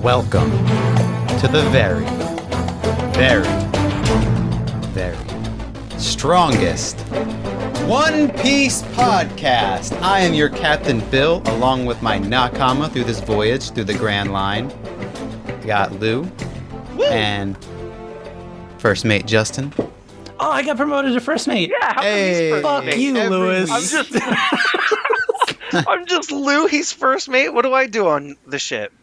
Welcome to the very, very, very strongest One Piece podcast. I am your Captain Bill, along with my Nakama through this voyage through the Grand Line. We got Lou and First Mate Justin. Oh, I got promoted to First Mate. Yeah, how Hey, come Fuck you, Lewis. I'm just Lou. He's first mate. What do I do on the ship?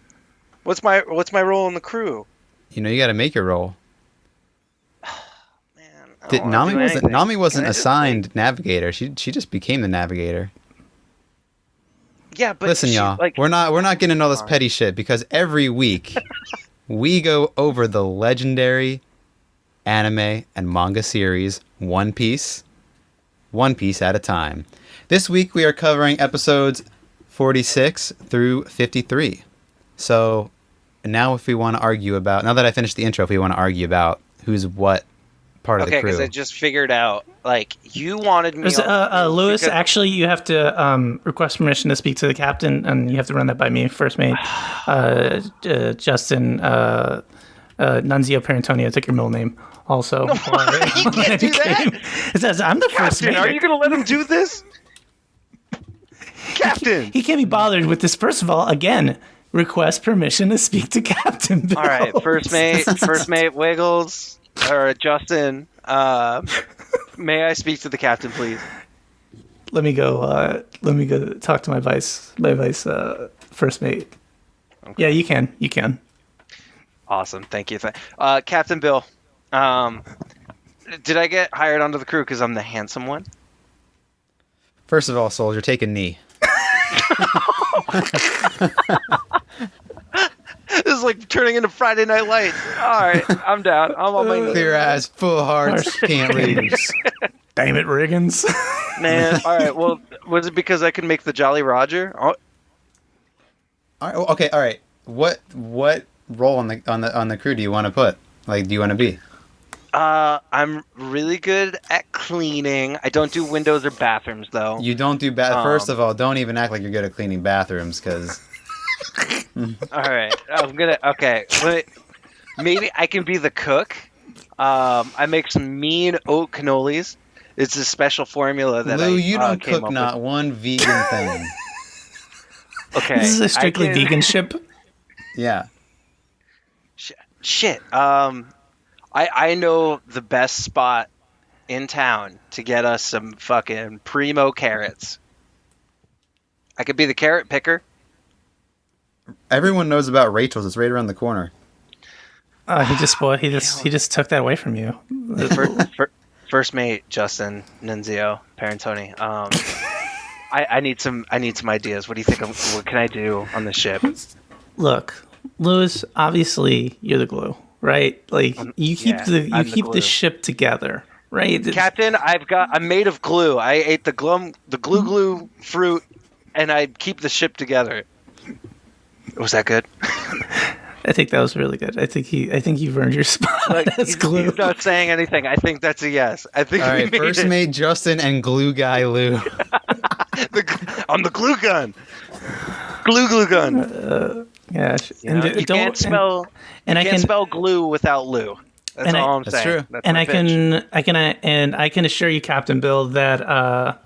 What's my role in the crew? You know, you got to make your role. Man, I don't wanna do anything. Nami wasn't Can I just assigned navigator. She just became the navigator. Yeah, but Listen, y'all, we're not getting all this petty shit because every week we go over the legendary anime and manga series One Piece at a time. This week we are covering episodes 46 through 53. So now if we want to argue about, now that I finished the intro, if we want to argue about who's what part of the crew. Okay, because I just figured out, you wanted me Lewis, because... actually, you have to request permission to speak to the captain, and you have to run that by me, First Mate. Justin, Nunzio Parantonio, took your middle name. Also, You can't do that. It says, I'm the First Captain, Mate. are you going to let him do this? Captain! He can't be bothered with this. First of all, again, request permission to speak to Captain Bill. All right, First Mate Wiggles, or Justin, may I speak to the captain, please? Let me go talk to my vice First Mate. Okay. Yeah, you can. Awesome, thank you. Captain Bill, did I get hired onto the crew because I'm the handsome one? First of all, soldier, take a knee. This is like turning into Friday Night Lights. All right, I'm down. I'm on my knees. Clear eyes, full hearts, can't lose. Damn it, Riggins. Man, all right. Well, was it because I could make the Jolly Roger? Oh. All right. What role on the crew do you want to put? Do you want to be? I'm really good at cleaning. I don't do windows or bathrooms, though. You don't do First of all, don't even act like you're good at cleaning bathrooms, because... All right. Okay. Maybe I can be the cook. I make some mean oat cannolis. It's a special formula that Lou, you don't came cook up not with. one vegan thing. Okay. This is a strictly vegan ship. Yeah. Shit. I know the best spot in town to get us some fucking primo carrots. I could be the carrot picker. Everyone knows about Rachel's. It's right around the corner. He just took that away from you. First Mate Justin Nunzio Parentoni. I need some ideas. What do you think? What can I do on the ship? Look, Lewis. Obviously, you're the glue, right? You keep the ship together, right? Captain, I'm made of glue. I ate the glue fruit, and I keep the ship together. Was that good? I think that was really good. I think you've earned your spot as glue. He's not saying anything. I think that's a yes. I think. All right, First Mate Justin and Glue Guy Lou. I'm the glue gun. Glue gun. Yeah, you can't spell glue without Lou. That's all I'm saying. True. I can assure you, Captain Bill, that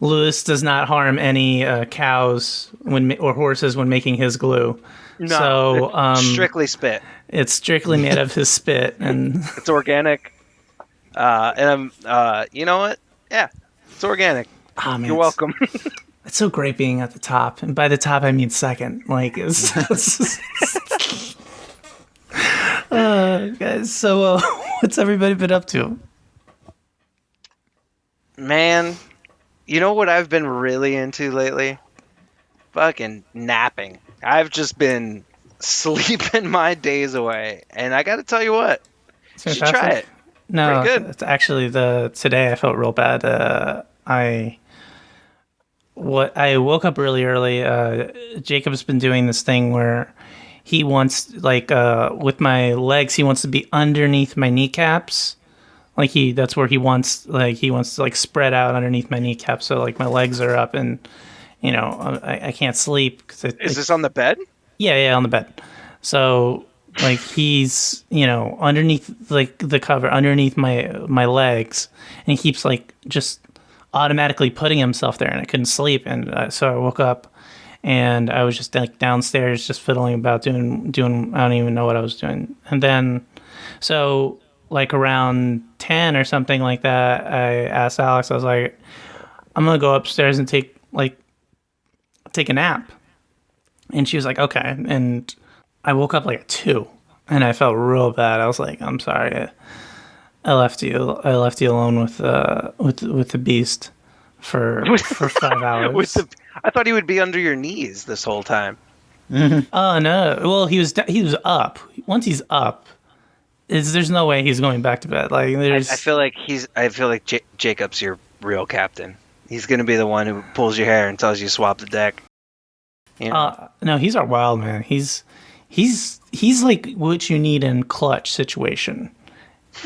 Lewis does not harm any cows or horses when making his glue. No, so it's strictly spit. It's strictly made of his spit, and it's organic. And I'm, you know what? Yeah, it's organic. Oh, man, you're welcome. It's so great being at the top, and by the top I mean second. Guys, so what's everybody been up to? Man, you know what I've been really into lately? Fucking napping. I've just been sleeping my days away, and I got to tell you what, you should try it. No, pretty good. It's actually today I felt real bad. I woke up really early. Jacob's been doing this thing where he wants with my legs, he wants to be underneath my kneecaps. That's where he wants to spread out underneath my kneecaps, so my legs are up, and I can't sleep. Is this on the bed? Yeah, on the bed. So like he's underneath like the cover underneath my legs, and he keeps like just automatically putting himself there, and I couldn't sleep, and so I woke up and I was just like downstairs just fiddling about doing I don't even know what I was doing. And then so like around 10 or something like that, I asked Alex, I was like, I'm gonna go upstairs and take a nap. And she was like, okay. And I woke up like at 2, and I felt real bad. I was like, I'm sorry, I left you alone with the beast for 5 hours. I thought he would be under your knees this whole time. Oh no! Well, he was up. Once he's up, there's no way he's going back to bed. Like there's. I feel like Jacob's your real captain. He's gonna be the one who pulls your hair and tells you to swap the deck. You know? No, he's our wild man. He's like what you need in clutch situation.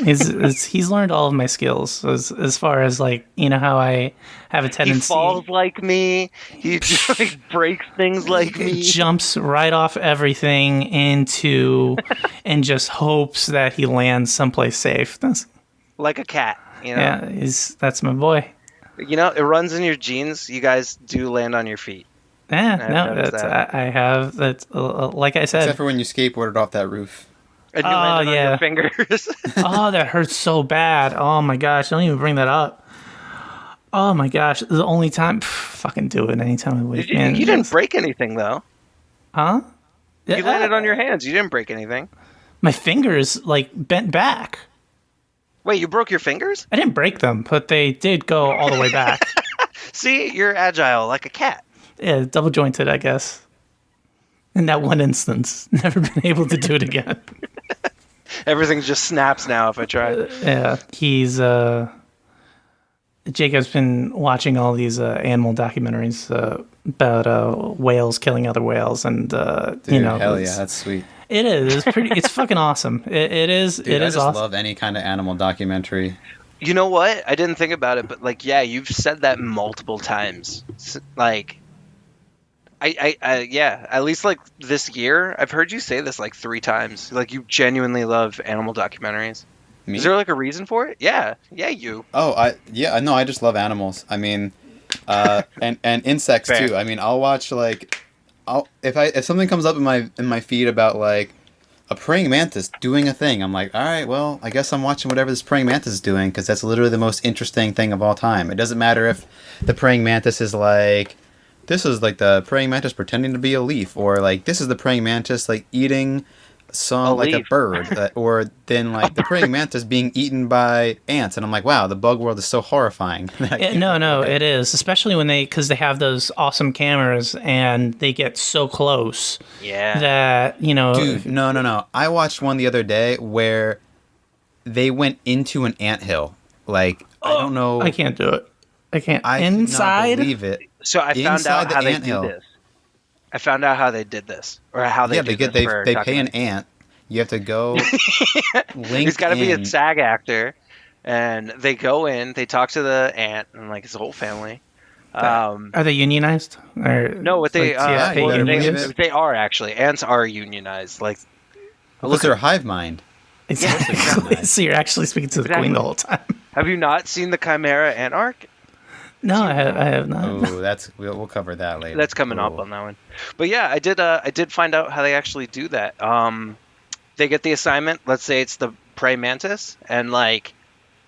He's learned all of my skills as far as like how I have a tendency. He falls like me. He just like breaks things like me. Jumps right off everything into and just hopes that he lands someplace safe. Like a cat. Yeah, that's my boy. It runs in your genes. You guys do land on your feet. Yeah, no, I have that. Like I said, except for when you skateboarded off that roof. And you landed on your fingers. Oh, that hurts so bad. Oh my gosh, don't even bring that up. Oh my gosh, the only time, fucking do it anytime of the week. You didn't break anything though. Huh? You landed on your hands. You didn't break anything. My fingers like bent back. Wait, you broke your fingers? I didn't break them, but they did go all the way back. See, you're agile like a cat. Yeah, double jointed, I guess. In that one instance, never been able to do it again. Everything just snaps now if I try. Yeah, he's Jacob's been watching all these animal documentaries about whales killing other whales, and Dude, hell yeah, that's sweet. It is. It's pretty. It's fucking awesome. It is. Dude, it I is just awesome. love any kind of animal documentary. You know what? I didn't think about it, but like, yeah, you've said that multiple times. Like, yeah, at least like this year, I've heard you say this like 3 times. Like, you genuinely love animal documentaries. Me? Is there like a reason for it? Yeah, you. Oh, I just love animals. I mean, and insects Fair. too. I mean, I'll watch like, if something comes up in my feed about like a praying mantis doing a thing, I'm like, all right, well, I guess I'm watching whatever this praying mantis is doing, because that's literally the most interesting thing of all time. It doesn't matter if the praying mantis is like, this is like the praying mantis pretending to be a leaf, or like this is the praying mantis like eating like a bird, or then like the praying mantis being eaten by ants, and I'm like, wow, the bug world is so horrifying. No, it is, especially when because they have those awesome cameras and they get so close. Yeah. That dude, no. I watched one the other day where they went into an anthill. Like, I don't know. I can't do it. I can't. I Inside. cannot believe it. So I found out how they do this. I found out how they did this, or how they they pay an ant. You have to go. He's got to be a SAG actor, and they go in. They talk to the ant and like his whole family. Are they unionized? Or, no, what they they are actually. Ants are unionized. Like, look, they're a hive mind. Exactly. So you're actually speaking to the queen the whole time. Have you not seen the Chimera Ant Arc? No, I have not. Oh, we'll cover that later. That's coming up on that one. But yeah, I did find out how they actually do that. They get the assignment. Let's say it's the prey mantis, and like,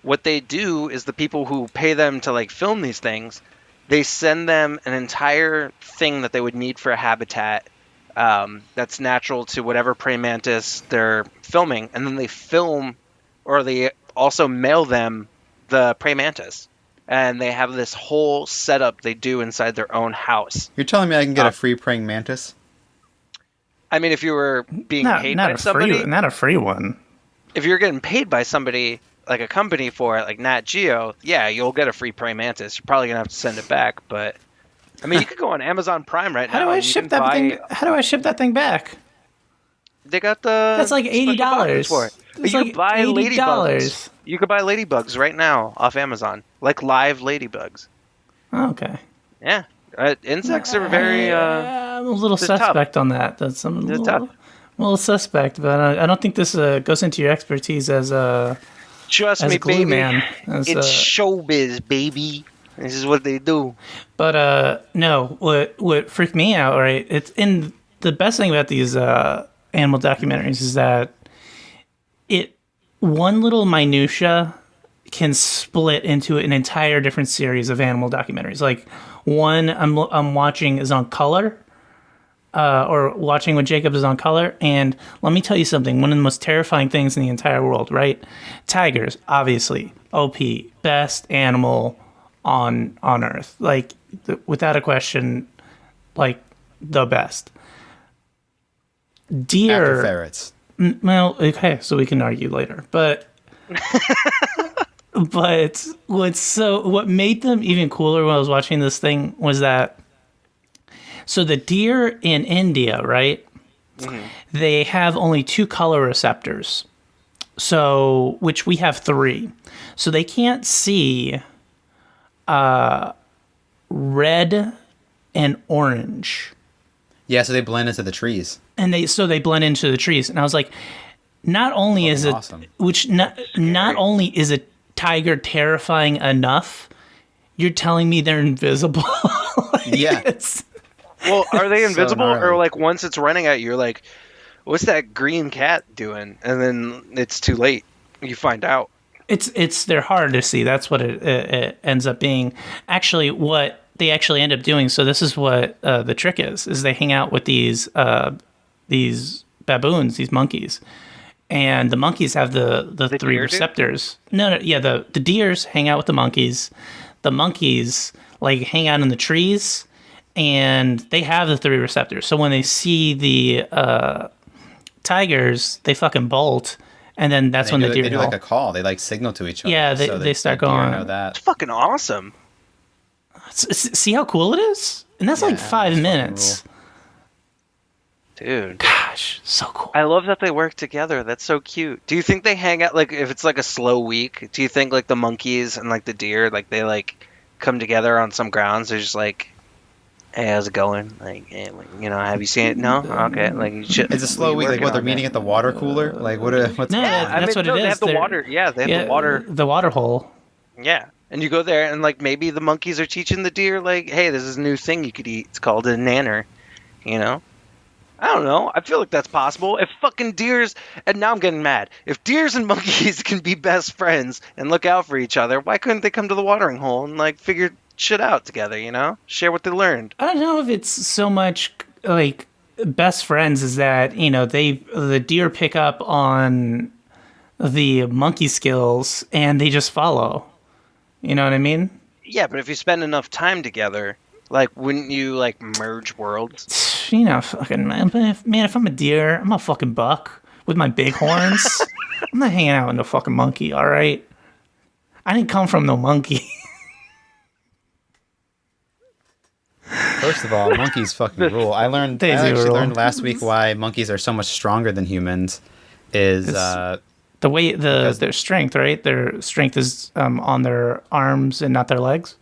what they do is the people who pay them to like film these things, they send them an entire thing that they would need for a habitat that's natural to whatever prey mantis they're filming, and then they film, or they also mail them the prey mantis. And they have this whole setup they do inside their own house. You're telling me I can get a free praying mantis? I mean, if you were being paid by somebody... Not a free one. If you're getting paid by somebody, like a company for it, like Nat Geo, yeah, you'll get a free praying mantis. You're probably going to have to send it back, but... I mean, you could go on Amazon Prime right now. How do I ship that thing back? They got the... That's like $80. For it. You could buy ladybugs. You could buy ladybugs right now off Amazon. Like live ladybugs. Oh, okay. Yeah. Insects are very... I'm a little suspect on that. That's tough. Well, suspect, but I don't think this goes into your expertise as Trust as me, a glue baby. man. As, It's showbiz, baby. This is what they do. but no, what freaked me out, right? It's in the best thing about these animal documentaries is that one little minutia can split into an entire different series of animal documentaries. Like one I'm watching is on color. Or watching when Jacob is on color. And let me tell you something. One of the most terrifying things in the entire world, right? Tigers, obviously, OP, best animal on Earth. Like, without a question, like, the best. Deer. After ferrets. Well, okay, so we can argue later. But what made them even cooler when I was watching this thing was that so the deer in India, right? Mm-hmm. They have only 2 color receptors. So, which we have 3. So they can't see red and orange. Yeah, so they blend into the trees. And they blend into the trees. And I was like, not only is it awesome. not only is a tiger terrifying enough, you're telling me they're invisible. Yeah. Well, are they invisible, gnarly. or like once it's running at you, you're like, "What's that green cat doing?" And then it's too late. You find out. They're hard to see. That's what it ends up being. Actually, what they actually end up doing. So this is what the trick is they hang out with these baboons, these monkeys, and the monkeys have the 3 receptors. No, yeah, the deers hang out with the monkeys. The monkeys like hang out in the trees. And they have the 3 receptors. So when they see the tigers, they fucking bolt. And then that's when the deer they do like a call. They like signal to each other. Yeah, they start going. Know that. It's fucking awesome. See how cool it is? And that's like 5 minutes. Dude. Gosh, so cool. I love that they work together. That's so cute. Do you think they hang out, like, if it's like a slow week, do you think like the monkeys and like the deer, like they like come together on some grounds? They're just like, hey, how's it going? Like, hey, have you seen it? No? Okay. Like, it's a slow week. Like, what, they're meeting at the water cooler? Like, what's no, that's what it is. They have the water. Yeah, they have the water. The water hole. Yeah. And you go there, and, like, maybe the monkeys are teaching the deer, like, hey, this is a new thing you could eat. It's called a nanner. I don't know. I feel like that's possible. If fucking deers, and now I'm getting mad. If deers and monkeys can be best friends and look out for each other, why couldn't they come to the watering hole and, like, figure shit out together, share what they learned? I don't know if it's so much like best friends is that the deer pick up on the monkey skills and they just follow, you know what I mean? Yeah, but if you spend enough time together, like, wouldn't you like merge worlds? Fucking man, if I'm a deer, I'm a fucking buck with my big horns. I'm not hanging out with no fucking monkey, all right? I didn't come from no monkey. First of all, monkeys fucking rule. I actually learned last week why monkeys are so much stronger than humans. Is the way their strength, right? Their strength is on their arms and not their legs.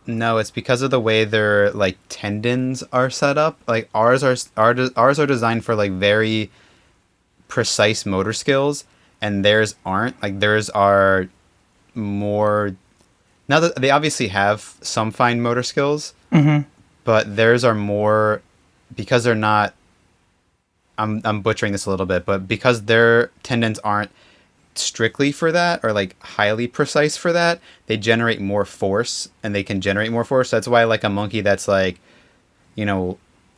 No, it's because of the way their like tendons are set up. Like ours are designed for like very precise motor skills, and theirs aren't. Like theirs are more. Now that they obviously have some fine motor skills. Mm-hmm. But theirs are more because they're not. I'm butchering this a little bit, but because their tendons aren't strictly for that or like highly precise for that, they generate more force, and they can generate more force. That's why like a monkey that's like,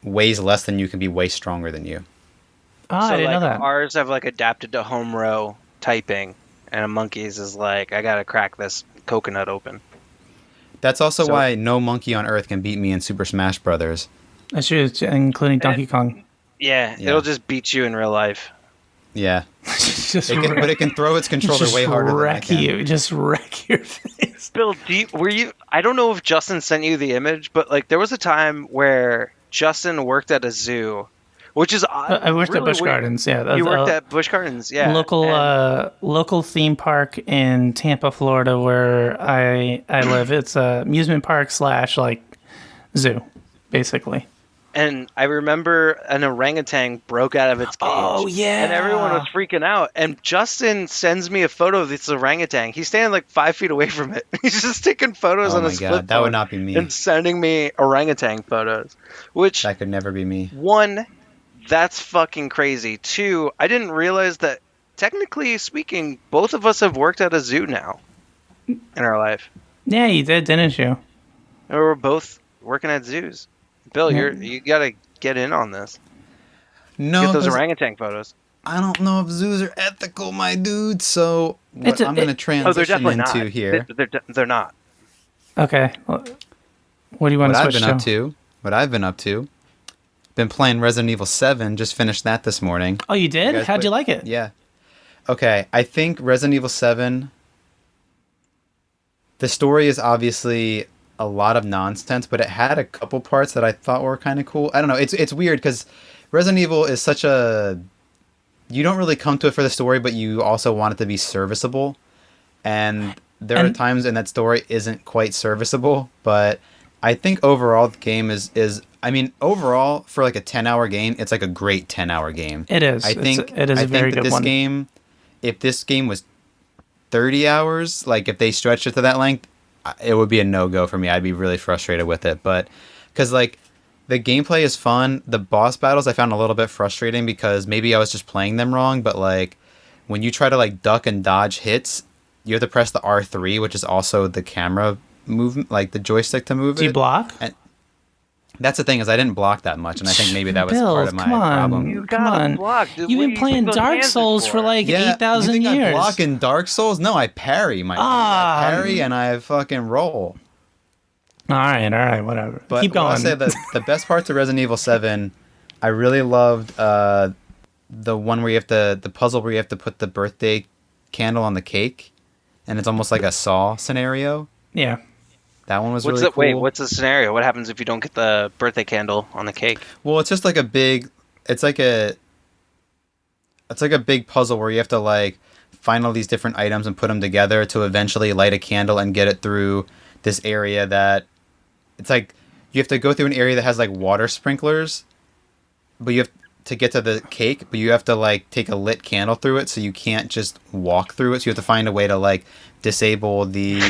weighs less than you can be way stronger than you. Oh, I didn't know that. Ours have like adapted to home row typing, and a monkey's is like, I gotta crack this coconut open. That's also why no monkey on Earth can beat me in Super Smash Brothers. That's true, including Donkey Kong. Yeah, it'll just beat you in real life. Yeah. But it can throw its controller way harder than I can. Just wreck your face. Bill, I don't know if Justin sent you the image, but like there was a time where Justin worked at a zoo, which is I worked at Busch Gardens, yeah. You worked at Busch Gardens, yeah. Local theme park in Tampa, Florida, where I live. It's a amusement park / like zoo, basically. and I remember an orangutan broke out of its cage. Oh, yeah. And everyone was freaking out. And Justin sends me a photo of this orangutan. He's standing like 5 feet away from it. He's just taking photos on his flip phone. That would not be me. And sending me orangutan photos. Which, That could never be me. one, that's fucking crazy. Two, I didn't realize that, technically speaking, both of us have worked at a zoo now in our life. Yeah, you did, didn't you? And we're both working at zoos. Bill, you gotta get in on this. No, Get those orangutan photos. I don't know if zoos are ethical, my dude. So what I'm going to Oh, they're transition definitely into not. here. They're not. Okay. Well, what do you want to switch to? What I've been up to. Been playing Resident Evil 7. Just finished that this morning. Oh, you did? guys How'd you like it? Yeah. Okay, I think Resident Evil 7. The story is obviously a lot of nonsense, but it had a couple parts that I thought were kind of cool. I don't know. It's weird because Resident Evil is such a... You don't really come to it for the story, but you also want it to be serviceable. And there are times in that story isn't quite serviceable, but I think overall the game is I mean, overall for like a 10-hour game, it's like a great 10-hour game. It is. I think it is a very good this one. game, if this game was 30 hours, like if they stretched it to that length, it would be a no-go for me. I'd be really frustrated with it. But because like the gameplay is fun, the boss battles I found a little bit frustrating because maybe I was just playing them wrong. But like when you try to like duck and dodge hits, you have to press the R3, which is also the camera movement, like the joystick to move it. Do you block? And that's the thing is I didn't block that much, and I think maybe that was Bill, part of my come on. problem. You Come gotta on. block. Dude, You've what been do you playing think those Dark hands are Souls for like Yeah, 8,000 you think years. I block in Dark Souls? No, I parry, my I parry and I fucking roll. All right, whatever. But Keep going. I'll say the best parts of Resident Evil 7, I really loved the one where you have to, the puzzle where you have to put the birthday candle on the cake, and it's almost like a Saw scenario. Yeah. That one was really cool. Wait, what's the scenario? What happens if you don't get the birthday candle on the cake? Well, it's just like a big, it's like a big puzzle where you have to like find all these different items and put them together to eventually light a candle and get it through this area that, it's like you have to go through an area that has like water sprinklers, but you have to get to the cake, but you have to like take a lit candle through it, so you can't just walk through it. So you have to find a way to like disable the...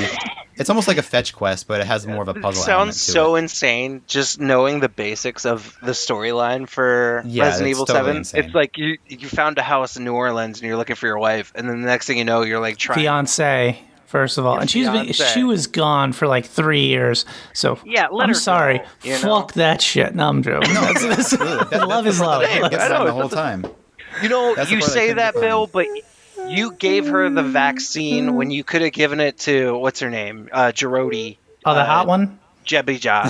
It's almost like a fetch quest, but it has more of a puzzle element to Sounds so it. insane, just knowing the basics of the storyline for Yeah, Resident it's Evil totally 7. insane. It's like you found a house in New Orleans and you're looking for your wife, and then the next thing you know, you're like trying... Fiance, first of all. Your And fiancé. she was gone for like 3 years. So Yeah, let I'm her sorry. go, you know? Fuck that shit. No, I'm joking. No, absolutely. Love is love. I I know, the whole time. You know, That's the you part I say couldn't that, define. Bill, but you gave her the vaccine when you could have given it to, what's her name? Jurodi. Oh, the hot one? Jebby Ja.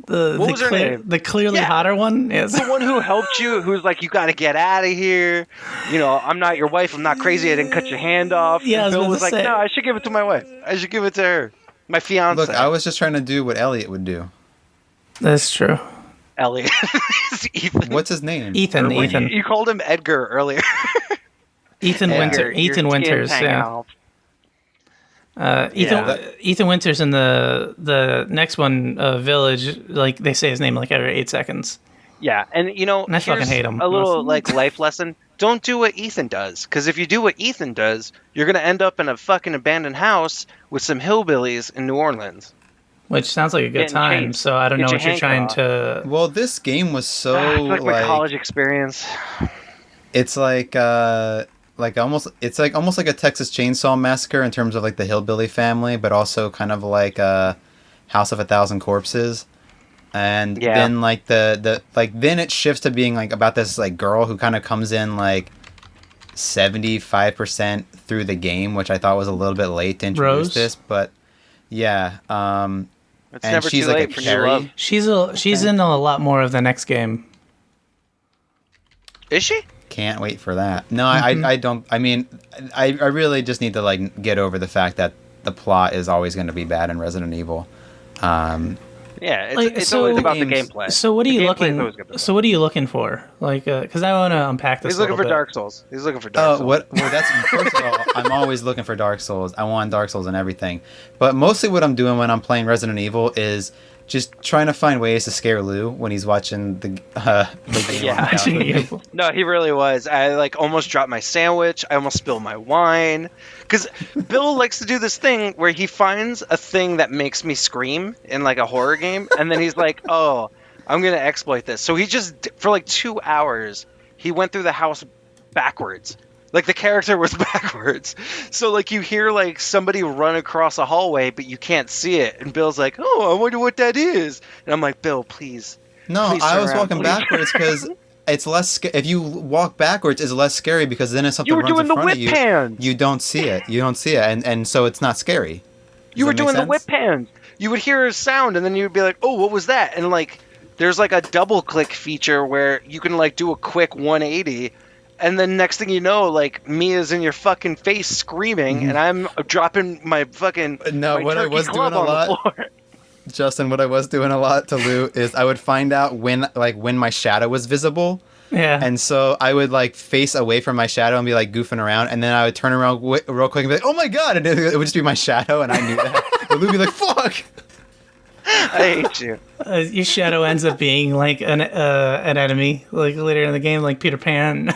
What was her name? The clearly Yeah. hotter one? Yes. The one who helped you, who's like, you got to get out of here. You know, I'm not your wife. I'm not crazy. I didn't cut your hand off. Yeah, I was Bill about was to like, say. no, I should give it to my wife. I should give it to her. My fiance. Look, I was just trying to do what Elliot would do. That's true. Elliot. Ethan. What's his name? Ethan. You called him Edgar earlier. Ethan Edgar, Winter. Ethan your Winters. skin's hanging Yeah. out. Ethan Winters in the next one, Village. Like they say his name like every 8 seconds. Yeah, and you know, And I fucking here's hate him. a little like life lesson. Don't do what Ethan does, because if you do what Ethan does, you're gonna end up in a fucking abandoned house with some hillbillies in New Orleans. Which sounds like a good Getting time. chased. So I don't Get know your what you're hand trying cut to. Well, this game was so It's like my college experience. it's like almost like a Texas Chainsaw Massacre in terms of like the hillbilly family, but also kind of like a House of a Thousand Corpses. And Yeah. then like then it shifts to being like about this like girl who kind of comes in like 75% through the game, which I thought was a little bit late to introduce Rose? this, but yeah. It's And never she's too like a late for carry. new love. She's in a lot more of the next game. Is she? Can't wait for that. No, I don't. I mean, I really just need to like get over the fact that the plot is always going to be bad in Resident Evil. Yeah, it's, Like, it's so- always about the Games- gameplay. So what are The you gameplay is looking? always gonna be So what are you looking for? Like, because I want to unpack this. He's looking a for little bit. Dark Souls. He's looking for Dark Souls. What? Well, that's first of all, I'm always looking for Dark Souls. I want Dark Souls and everything. But mostly, what I'm doing when I'm playing Resident Evil is just trying to find ways to scare Lou when he's watching the game Yeah. on the couch with me. No, he really was. I like almost dropped my sandwich. I almost spilled my wine. Because Bill likes to do this thing where he finds a thing that makes me scream in like a horror game, and then he's like, "Oh, I'm gonna exploit this." So he just for like 2 hours he went through the house backwards. Like the character was backwards. So like you hear like somebody run across a hallway, but you can't see it. And Bill's like, "Oh, I wonder what that is." And I'm like, "Bill, please." No, Please I turn was around, walking please. backwards because it's less. If you walk backwards, it's less scary because then if something You were runs doing in the front whip of you, hands. you don't see it. You don't see it, and so it's not scary. Does You were that make doing the sense? whip hands. You would hear a sound, and then you would be like, "Oh, what was that?" And like, there's like a double click feature where you can like do a quick 180, and then next thing you know, like Mia's in your fucking face screaming, and I'm dropping my fucking No, my what I turkey was club doing a on the lot- floor. Justin, what I was doing a lot to Lou is I would find out when my shadow was visible. Yeah. And so I would like face away from my shadow and be like goofing around, and then I would turn around real quick and be like, "Oh my god!" And it would just be my shadow, and I knew that. And Lou would be like, "Fuck!" I hate you. Your shadow ends up being like an enemy, like later in the game, like Peter Pan.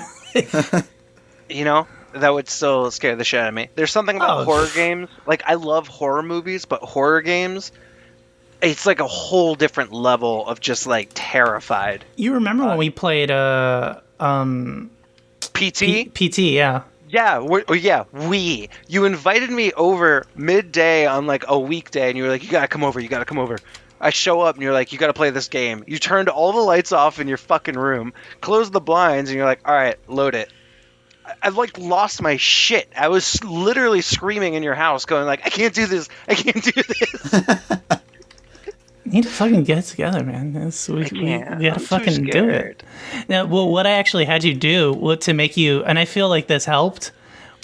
You know, that would still scare the shit out of me. There's something about Oh. horror games. Like, I love horror movies, but horror games, it's like a whole different level of just like terrified. You remember when we played PT? PT? Yeah. Yeah, we. You invited me over midday on like a weekday, and you were like, "You gotta come over. You gotta come over." I show up, and you're like, "You gotta play this game." You turned all the lights off in your fucking room, closed the blinds, and you're like, "All right, load it." I like lost my shit. I was literally screaming in your house, going like, "I can't do this. I can't do this." You need to fucking get it together, man. We can't. gotta I'm too fucking do it. Now, well, what I actually had you do to make you, and I feel like this helped,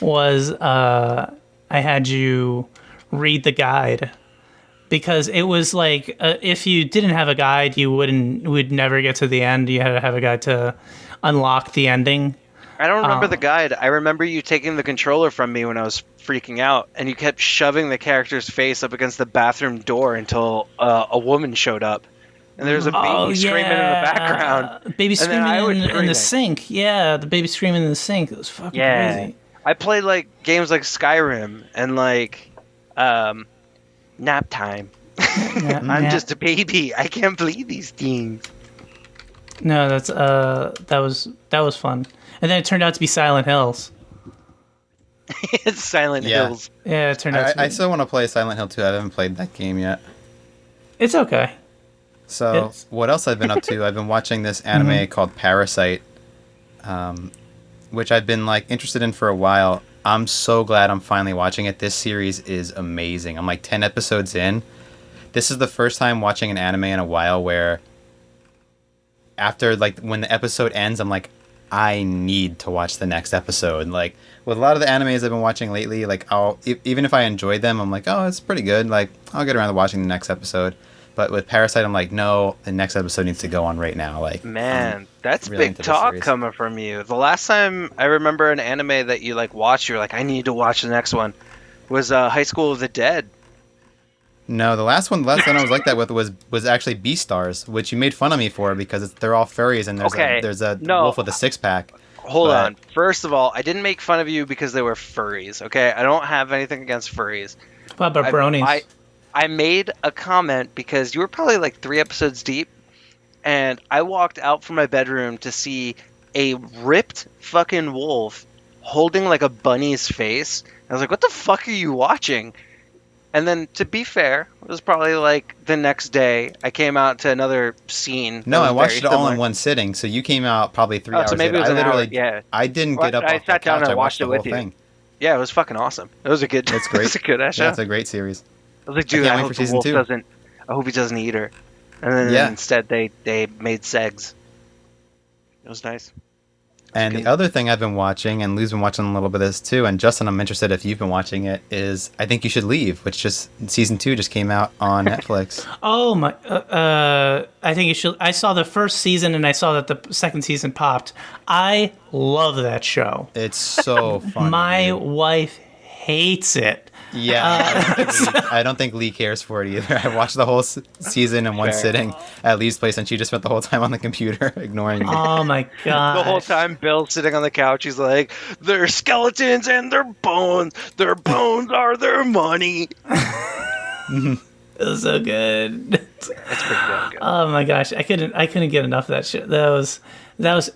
was I had you read the guide. Because it was like, if you didn't have a guide, you would never get to the end. You had to have a guide to unlock the ending. I don't remember the guide. I remember you taking the controller from me when I was freaking out, and you kept shoving the character's face up against the bathroom door until a woman showed up. And there's a baby screaming in the background. Baby And then I was screaming in screaming. the sink. Yeah, the baby screaming in the sink. It was fucking Yeah. crazy. I played like games like Skyrim and like Nap Time. I'm just a baby. I can't believe these things. No, that was fun. And then it turned out to be Silent Hills. It's Silent Yeah. Hills. Yeah, it turned out to be. I still want to play Silent Hill 2. I haven't played that game yet. It's okay. So It's- what else I've been up to? I've been watching this anime Mm-hmm. called Parasite, which I've been like interested in for a while. I'm so glad I'm finally watching it. This series is amazing. I'm like 10 episodes in. This is the first time watching an anime in a while where after like when the episode ends, I'm like, I need to watch the next episode. Like with a lot of the animes I've been watching lately, like even if I enjoyed them, I'm like, oh, it's pretty good. Like I'll get around to watching the next episode. But with Parasite, I'm like, no, the next episode needs to go on right now. Like, Man, that's really big into this talk series. coming from you. The last time I remember an anime that you like watched, you were like, I need to watch the next one, was High School of the Dead. No, the last one I was like that with was actually Beastars, which you made fun of me for because they're all furries and there's a No. wolf with a six pack. Hold But- on. First of all, I didn't make fun of you because they were furries, okay? I don't have anything against furries. What about bronies? I made a comment because you were probably like 3 episodes deep, and I walked out from my bedroom to see a ripped fucking wolf holding like a bunny's face. I was like, what the fuck are you watching? And then, to be fair, it was probably like the next day I came out to another scene. No, that was I watched very it all similar. in one sitting. So you came out probably 3 Oh, hours so maybe later. it was I an literally, hour, yeah. I didn't Well, get up I off the sat down couch. and I watched the watched it whole with you. thing. Yeah, it was fucking awesome. It was a good. It's It great. was a good ass show. Yeah, it's a great series. I was like, dude, can't I wait hope for the season wolf 2. doesn't. I hope he doesn't eat her. And then Yeah. instead, they made segs. It was nice. And good. the other thing I've been watching, and Lou's been watching a little bit of this too, and Justin, I'm interested if you've been watching it, is I Think You Should Leave, which season 2 just came out on Netflix. Oh my! I think you should. I saw the first season and I saw that the second season popped. I love that show. It's so fun. My wife hates it. Yeah, I don't think Lee cares for it either. I watched the whole season in one sitting at Lee's place, and she just spent the whole time on the computer ignoring me. Oh my god! The whole time, Bill's sitting on the couch. He's like, "They're skeletons and they're bones. Their bones are their money." It was so good. That's pretty damn good. Oh my gosh, I couldn't get enough of that shit. That was,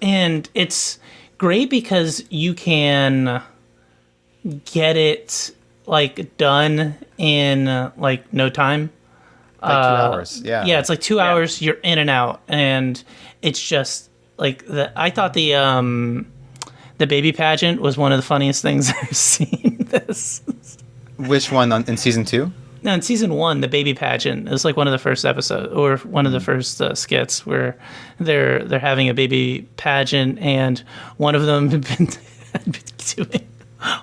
and it's great because you can get it like done in like no time. Like 2 hours, yeah. Yeah, it's like 2 hours. You're in and out, and it's just like I thought the baby pageant was one of the funniest things I've seen. This. Which one in season 2? No, in season 1, the baby pageant is like one of the first episodes, or one of the first skits where they're having a baby pageant, and one of them had been doing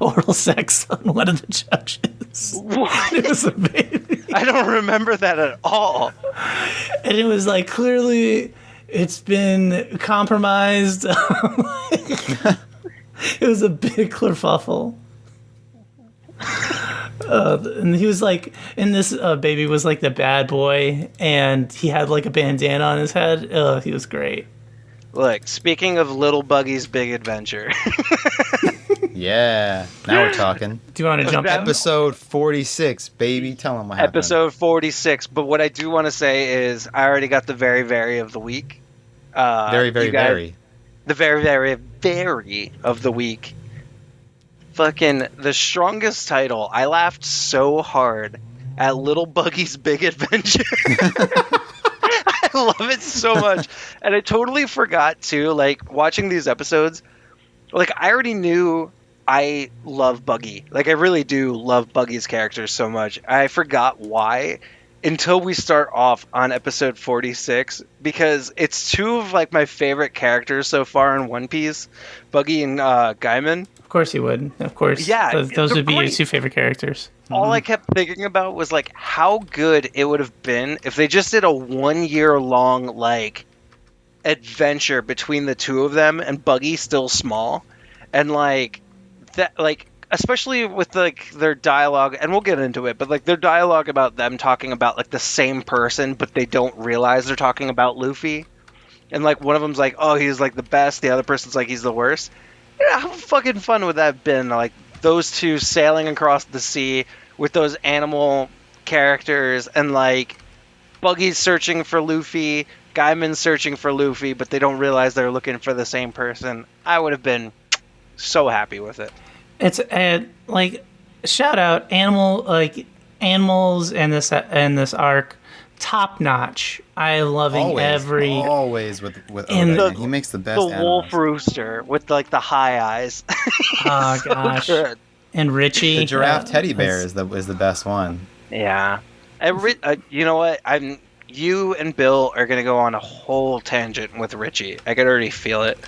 oral sex on one of the judges. What? It was a baby. I don't remember that at all. And it was like, clearly it's been compromised. It was a big kerfuffle. And he was like, and this baby was like the bad boy, and he had like a bandana on his head. He was great. Look, speaking of Little Buggy's Big Adventure. Yeah, now we're talking. Do you want to jump in? Episode 46, baby. Tell them what happened. Episode 46. But what I do want to say is I already got the very, very of the week. Very, very, very. The very, very, very of the week. Fucking the strongest title. I laughed so hard at Little Buggy's Big Adventure. I love it so much. And I totally forgot too, like watching these episodes, like I already knew I love Buggy. Like I really do love Buggy's character so much. I forgot why until we start off on episode 46, because it's two of like my favorite characters so far in One Piece, Buggy and Gaiman. Of course he would. Of course. Yeah, Those would be great. your two favorite characters. All I kept thinking about was like how good it would have been if they just did a 1 year long like adventure between the two of them, and Buggy still small, and like that, like especially with like their dialogue, and we'll get into it, but like their dialogue about them talking about like the same person, but they don't realize they're talking about Luffy, and like one of them's like, oh, he's like the best, the other person's like, he's the worst. Yeah, how fucking fun would that have been? Like those two sailing across the sea with those animal characters, and like Buggy's searching for Luffy, Gaiman's searching for Luffy, but they don't realize they're looking for the same person. I would have been so happy with it. It's like shout out animals and this arc, top notch. I loving always with Oda. He makes the best. The animals. wolf rooster with like the high eyes. Oh So gosh, good. and Richie, The giraffe teddy bear is the best one. Yeah, you know what? You and Bill are gonna go on a whole tangent with Richie. I could already feel it.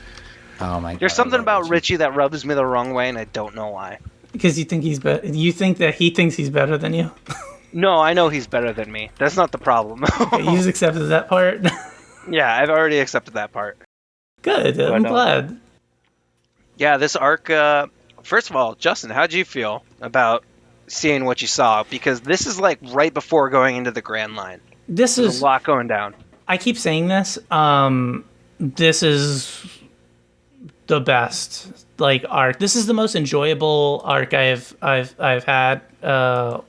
Oh my god. There's something about Richie that rubs me the wrong way, and I don't know why. because you think he's better. You think that he thinks he's better than you. No, I know he's better than me. That's not the problem. Okay, you just accepted that part. Yeah, I've already accepted that part. Good. I'm glad. Yeah, this arc. First of all, Justin, how'd you feel about seeing what you saw? Because this is like right before going into the Grand Line. There's a lot going down. I keep saying this. This is the best like arc. This is the most enjoyable arc I've had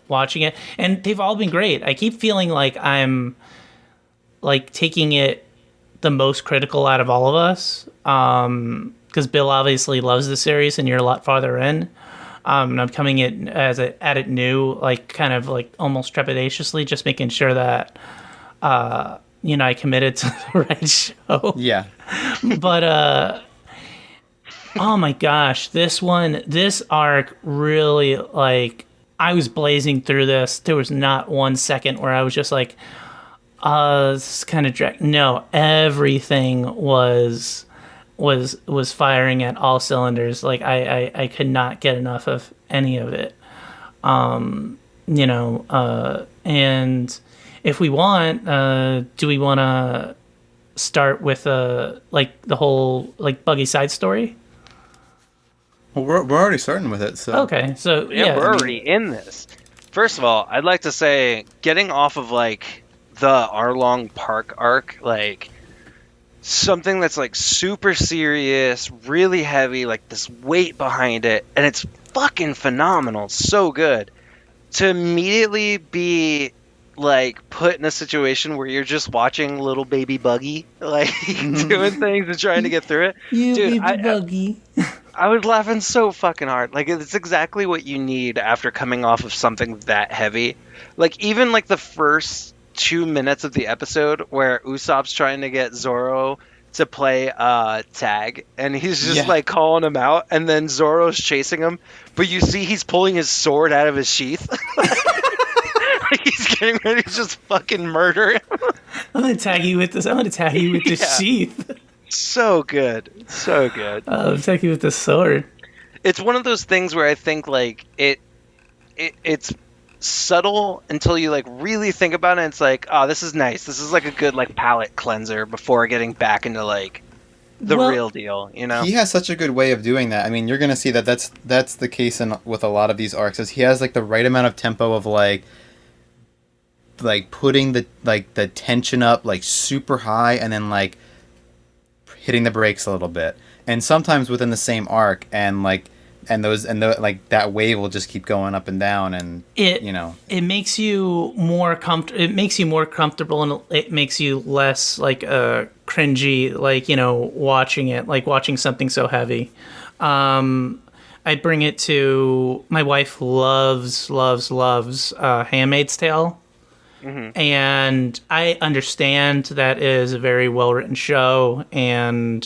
watching it, and they've all been great. I keep feeling like I'm like taking it the most critical out of all of us, because Bill obviously loves the series, and you're a lot farther in. And I'm coming in at it new, like kind of like almost trepidatiously, just making sure that I committed to the right show. Yeah. But oh my gosh, this arc really, like, I was blazing through this. There was not 1 second where I was just like, this is kind of drag. No, everything was firing at all cylinders. Like I could not get enough of any of it. And if we want, do we want to start with like the whole like Buggy side story? Well, we're already starting with it, so Okay, so Yeah, we're already in this. First of all, I'd like to say getting off of like the Arlong Park arc, like something that's like super serious, really heavy, like this weight behind it, and it's fucking phenomenal, so good. To immediately be like put in a situation where you're just watching little baby Buggy like doing things and trying to get through it. You Dude, baby buggy. I was laughing so fucking hard. Like it's exactly what you need after coming off of something that heavy. Like even like the first 2 minutes of the episode where Usopp's trying to get Zoro to play tag, and he's just like calling him out, and then Zoro's chasing him, but you see he's pulling his sword out of his sheath. Like he's getting ready to just fucking murder him. I'm gonna tag you with this. I'm gonna tag you with this sheath. So good, so good. I'll tag you with the sword. It's one of those things where I think like it's subtle until you like really think about it. And it's like, oh, this is nice. This is like a good like palate cleanser before getting back into like the real deal. You know, he has such a good way of doing that. I mean, you're gonna see that that's the case with a lot of these arcs. Is he has like the right amount of tempo of like putting the tension up like super high, and then like hitting the brakes a little bit, and sometimes within the same arc, and like that wave will just keep going up and down, and it makes you more it makes you more comfortable, and it makes you less like cringy, like watching it, like watching something so heavy. I bring it to my wife loves Handmaid's Tale. Mm-hmm. And I understand that is a very well written show, and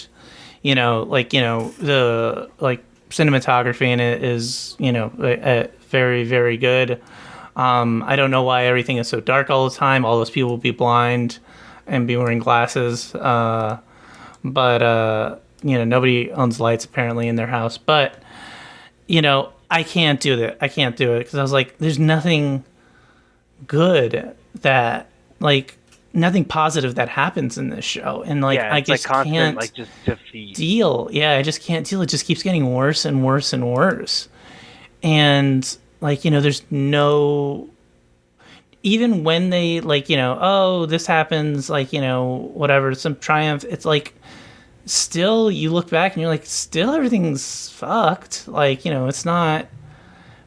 the like cinematography in it is very, very good. I don't know why everything is so dark all the time. All those people will be blind and be wearing glasses, but nobody owns lights apparently in their house. But I can't do that. I can't do it because I was like, there's nothing good that like nothing positive that happens in this show, and like I just like constant, can't like just defeat. Deal. Yeah, I just can't deal. It just keeps getting worse and worse and worse, and like there's no. Even when they like oh, this happens, like whatever, some triumph, it's like still you look back and you're like still everything's fucked, like it's not.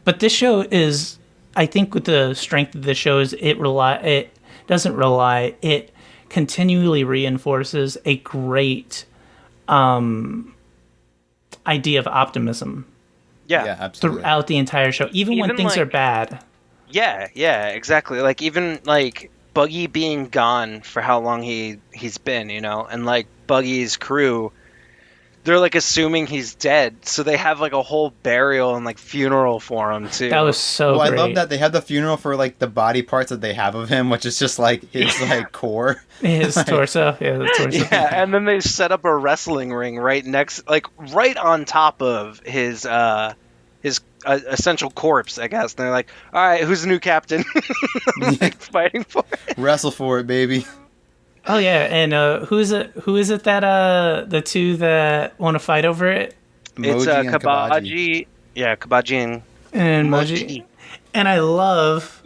But this show is, I think, with the strength of the show is it continually reinforces a great idea of optimism. Yeah, absolutely. Throughout the entire show, even when things are bad. Yeah, exactly. Like even like Buggy being gone for how long he's been, and like Buggy's crew, they're like assuming he's dead, so they have like a whole burial and like funeral for him too. That was so great. I love that they have the funeral for like the body parts that they have of him, which is just like his like core, his torso. Yeah, the torso. Yeah, and then they set up a wrestling ring right next, like right on top of his essential corpse, I guess. And they're like, all right, who's the new captain? Like, fighting for it. Wrestle for it, baby. Oh yeah, and who is it that the two that want to fight over it? It's Kabaji. Yeah, Kabaji and Moji. And I love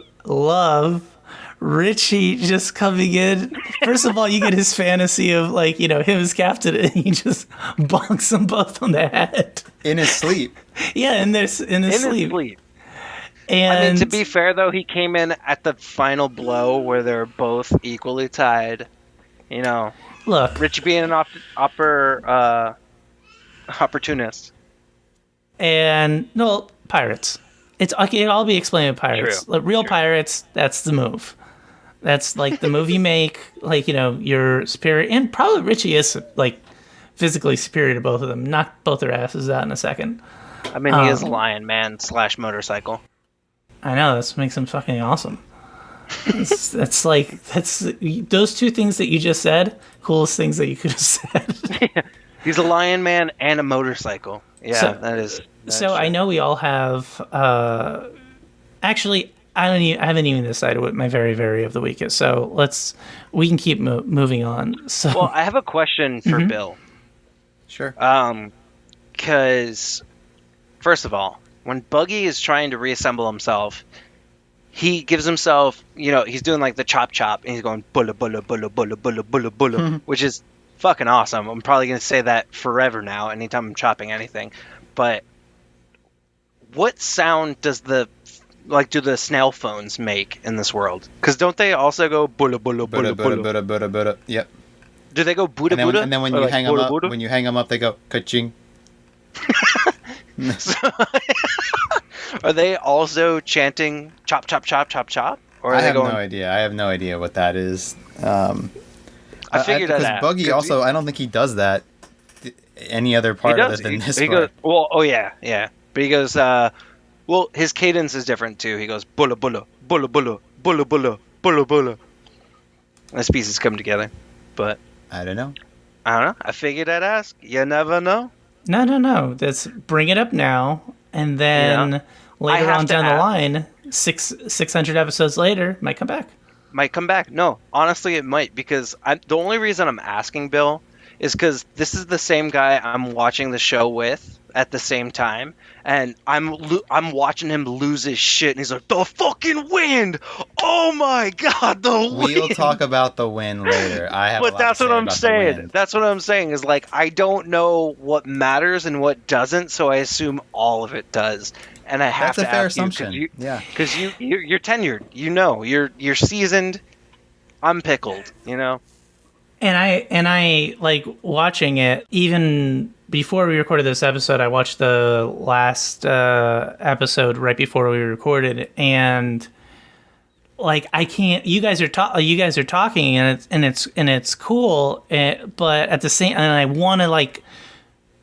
Richie just coming in. First of all, you get his fantasy of like, him as captain, and he just bonks them both on the head. In his sleep. Yeah, in his sleep. And I mean, to be fair though, he came in at the final blow where they're both equally tied. Look, Richie being an opportunist. And no, pirates. It all be explained with pirates. Like, real pirates, that's the move. That's like the move you make. Like you're superior, and probably Richie is like physically superior to both of them. Knock both their asses out in a second. I mean, he is Lion Man / motorcycle. I know, that makes him fucking awesome. That's those two things that you just said, coolest things that you could have said. He's a Lion Man and a motorcycle. Yeah, that is. So I know we all have. Actually, I haven't even decided what my very very of the week is. So we can keep moving on. So, well, I have a question for Bill. Sure. Because first of all, when Buggy is trying to reassemble himself, he gives himself, he's doing like the chop chop, and he's going bulla bulla bulla bulla bulla bulla bulla, which is fucking awesome. I'm probably gonna say that forever now, anytime I'm chopping anything. But what sound do the snail phones make in this world? Because don't they also go bulla bulla bulla bulla? Buddha. Yep. Do they go Buddha Buddha? And then when you hang them up, they go ka-ching. Are they also chanting chop chop chop chop chop? Or I have no idea. I have no idea what that is. I figured that out. Because Buggy also, I don't think he does that any other part other than this part. But he goes, his cadence is different too. He goes bulla bulla bulla bulla bulla bulla bulla bulla. Those pieces come together, but I don't know. I figured I'd ask. You never know. No. Let's bring it up now, and then later on down the line, 600 episodes later, might come back. No, honestly, it might, because the only reason I'm asking Bill is because this is the same guy I'm watching the show with at the same time, and I'm watching him lose his shit, and he's like, the fucking wind! Oh my god, the wind! We'll talk about the wind later. But that's what I'm saying. That's what I'm saying, is like, I don't know what matters and what doesn't, so I assume all of it does. And I have to ask you. That's a fair assumption. Yeah. Because you're tenured. You're seasoned. I'm pickled, And I like watching it. Even before we recorded this episode, I watched the last episode right before we recorded it, and like I can't. You guys are talking, and it's cool. But at the same, and I want to like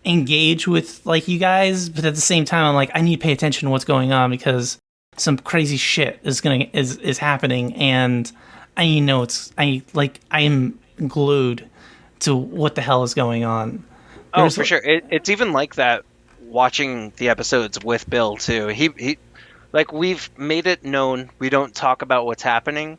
engage with like you guys, but at the same time, I'm like, I need to pay attention to what's going on, because some crazy shit is happening, and I am glued to what the hell is going on. For sure. It's even like that watching the episodes with Bill too. He like, we've made it known we don't talk about what's happening,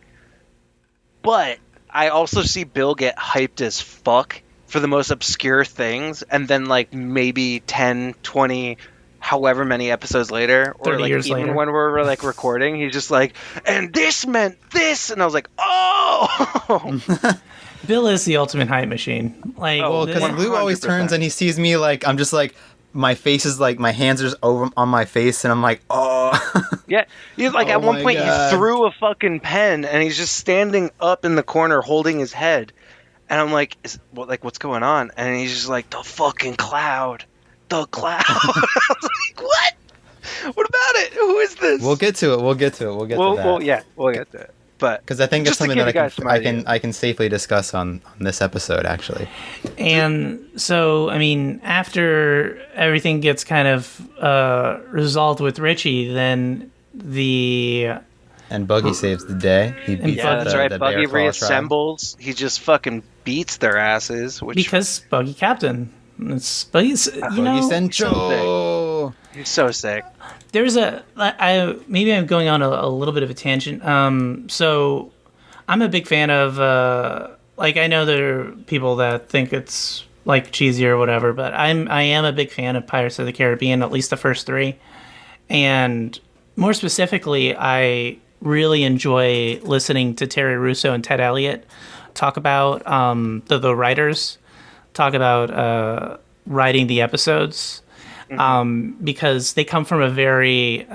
but I also see Bill get hyped as fuck for the most obscure things, and then like maybe 10, 20, however many episodes later, or like even later, when we're like recording, he's just like, and this meant this, and I was like, oh. Bill is the ultimate hype machine. Like, because Lou always turns and he sees me, like, I'm just like, my face is like, my hands are just over on my face, and I'm like, oh. Yeah, he's like, at one point he threw a fucking pen, and he's just standing up in the corner holding his head, and I'm like, what's going on? And he's just like, the fucking cloud. The cloud. I was like, what? What about it? Who is this? We'll get to it. We'll get to that. We'll get to it. But because I think it's something that I can safely discuss on this episode, actually. And so, I mean, after everything gets kind of resolved with Richie, then and Buggy saves the day. That's right. Buggy reassembles. He just fucking beats their asses. Because Buggy Captain. It's Buggy Central. He's so sick. There's maybe I'm going on a little bit of a tangent. So I'm a big fan of like, I know there are people that think it's like cheesy or whatever, but I am a big fan of Pirates of the Caribbean, at least the first three. And more specifically, I really enjoy listening to Terry Russo and Ted Elliott talk about the writers talk about writing the episodes, because they come from a very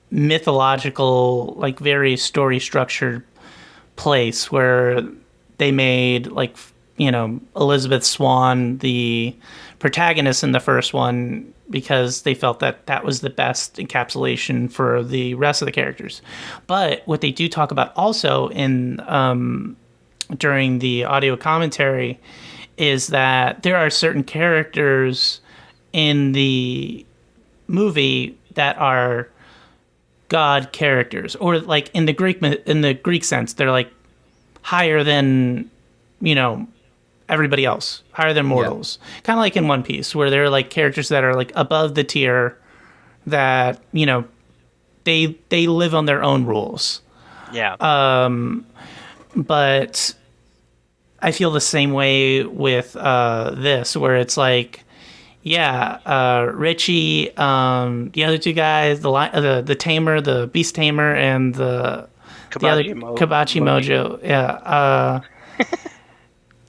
mythological, like very story structured place where they made, like, Elizabeth Swann the protagonist in the first one because they felt that was the best encapsulation for the rest of the characters. But what they do talk about also in during the audio commentary is that there are certain characters in the movie that are god characters, or like in the Greek sense, they're like higher than, everybody else, higher than mortals. Yeah. Kind of like in One Piece, where they're like characters that are like above the tier, that, they live on their own rules. Yeah. But I feel the same way with this, where it's like, Richie, the other two guys, the tamer, the beast tamer, and the other Kabachi Mojo. Yeah,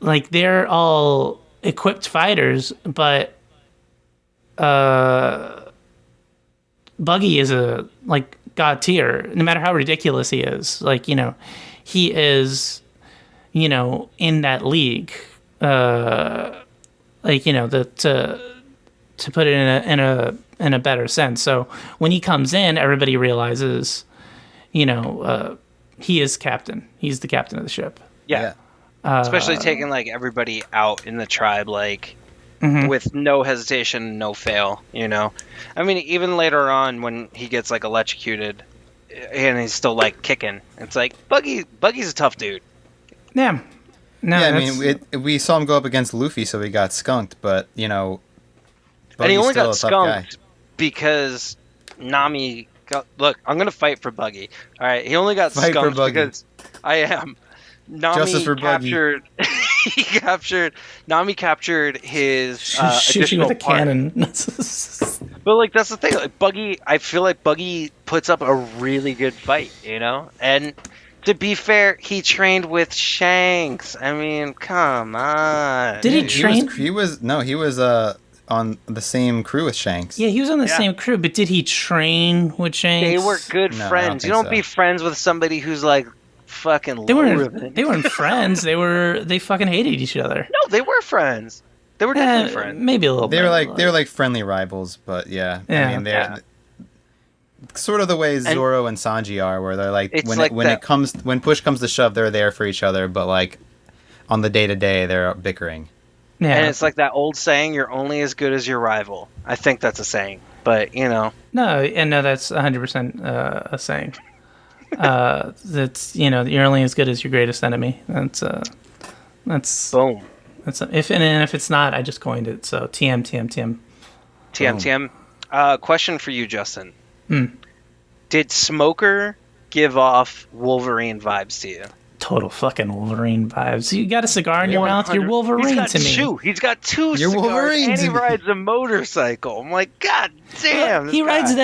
like they're all equipped fighters, but Buggy is a like god tier. No matter how ridiculous he is, like he is, in that league. Like to put it in a better sense. So when he comes in, everybody realizes, he is captain. He's the captain of the ship. Yeah. Especially taking like everybody out in the tribe, like with no hesitation, no fail. I mean, even later on when he gets like electrocuted, and he's still like kicking, it's like Buggy's a tough dude. Yeah. No, yeah, I mean, we saw him go up against Luffy, so he got skunked, but and he only got skunked because Nami. Look, I'm gonna fight for Buggy. All right, he only got skunked because I am. Nami captured. He captured. Nami captured his shoot you with a cannon. But like that's the thing. Like Buggy, I feel like Buggy puts up a really good fight. And to be fair, he trained with Shanks. I mean, come on. Did he train? He was on the same crew with Shanks. Yeah, he was on the same crew, but did he train with Shanks? They were good friends. You don't be friends with somebody who's like fucking They weren't friends. They fucking hated each other. No, they were friends. They were definitely friends. Maybe a little bit. They were like friendly rivals, but yeah. I mean, they're sort of the way Zoro and Sanji are, where they're like when push comes to shove, they're there for each other, but like on the day-to-day, they're bickering. Yeah. And it's like that old saying, "You're only as good as your rival." I think that's a saying, but No, that's 100% a saying. That's you're only as good as your greatest enemy. That's boom. That's if it's not, I just coined it. So TM. Question for you, Justin. Did Smoker give off Wolverine vibes to you? Total fucking Wolverine vibes. You got a cigar in your mouth, you're Wolverine to me. He's got two you're cigars, Wolverine and he rides a motorcycle. I'm like, God damn. He rides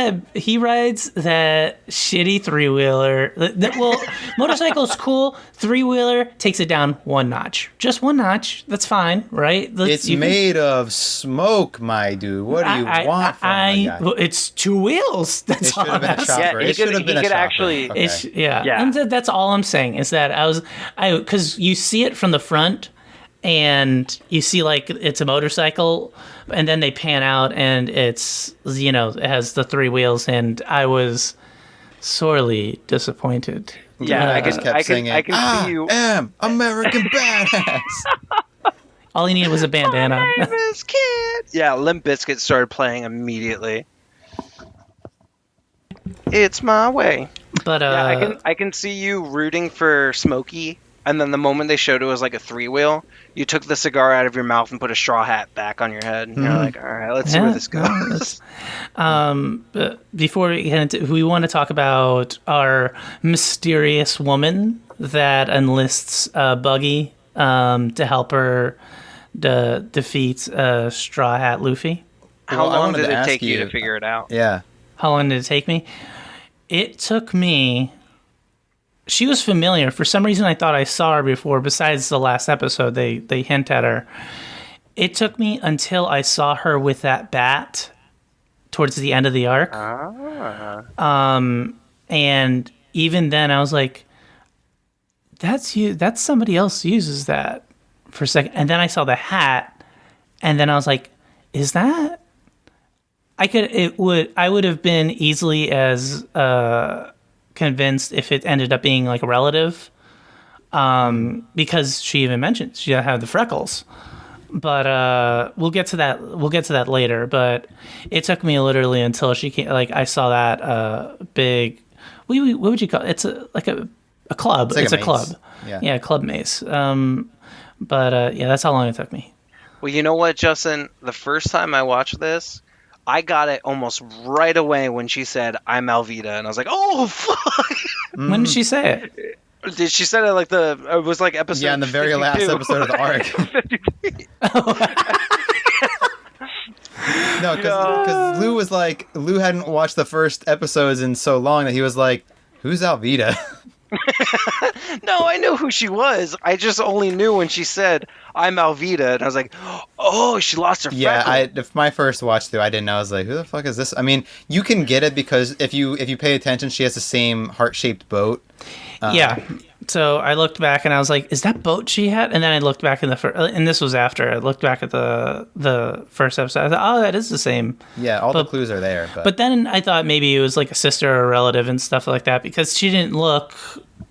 that shitty three-wheeler. Well, motorcycle's cool. Three-wheeler takes it down one notch. Just one notch. That's fine, right? It's made of smoke, my dude. What do you want from me? It's two wheels. That's all I'm asking. It should have been a chopper. Actually, And that's all I'm saying is that because you see it from the front and you see like it's a motorcycle and then they pan out and it's it has the three wheels and I was sorely disappointed. Yeah, I can see you. I am American badass. All he needed was a bandana. My name is Kid. Yeah, Limp Bizkit started playing immediately. It's my way. But I can see you rooting for Smokey, and then the moment they showed it was like a three-wheel, you took the cigar out of your mouth and put a straw hat back on your head, and you're like, all right, let's see where this goes. But before we get into, we want to talk about our mysterious woman that enlists Buggy to help her defeat Straw Hat Luffy. How long did it take you to figure it out? Yeah. How long did it take me? It took me... She was familiar. For some reason, I thought I saw her before. Besides the last episode, they hint at her. It took me until I saw her with that bat towards the end of the arc. And even then, I was like, "That's you. That's somebody else uses that." For a second, and then I saw the hat, and then I was like, "Is that?" I would have been easily as convinced if it ended up being like a relative, because she even mentioned she had the freckles. But we'll get to that. We'll get to that later. But it took me literally until she came. Like I saw that big. What would you call it? It's a club. It's a club. Yeah, club mace. But that's how long it took me. Well, you know what, Justin? The first time I watched this, I got it almost right away when she said, "I'm Alvida," and I was like, "Oh fuck!" When did she say it? Did she said it like it was like episode? Yeah, in the very 52. Last episode of the arc. No, because Lou hadn't watched the first episodes in so long that he was like, "Who's Alvida?" No, I knew who she was. I just only knew when she said, "I'm Alvida," and I was like, "Oh, she lost her freckle." If my first watch through, I didn't know. I was like, "Who the fuck is this?" I mean, you can get it because if you pay attention, she has the same heart-shaped boat. Yeah. So I looked back and I was like, "Is that boat she had?" And then I looked back in the first, and this was after I looked back at the first episode. I thought, "Oh, that is the same." Yeah, all the clues are there. But then I thought maybe it was like a sister or a relative and stuff like that because she didn't look.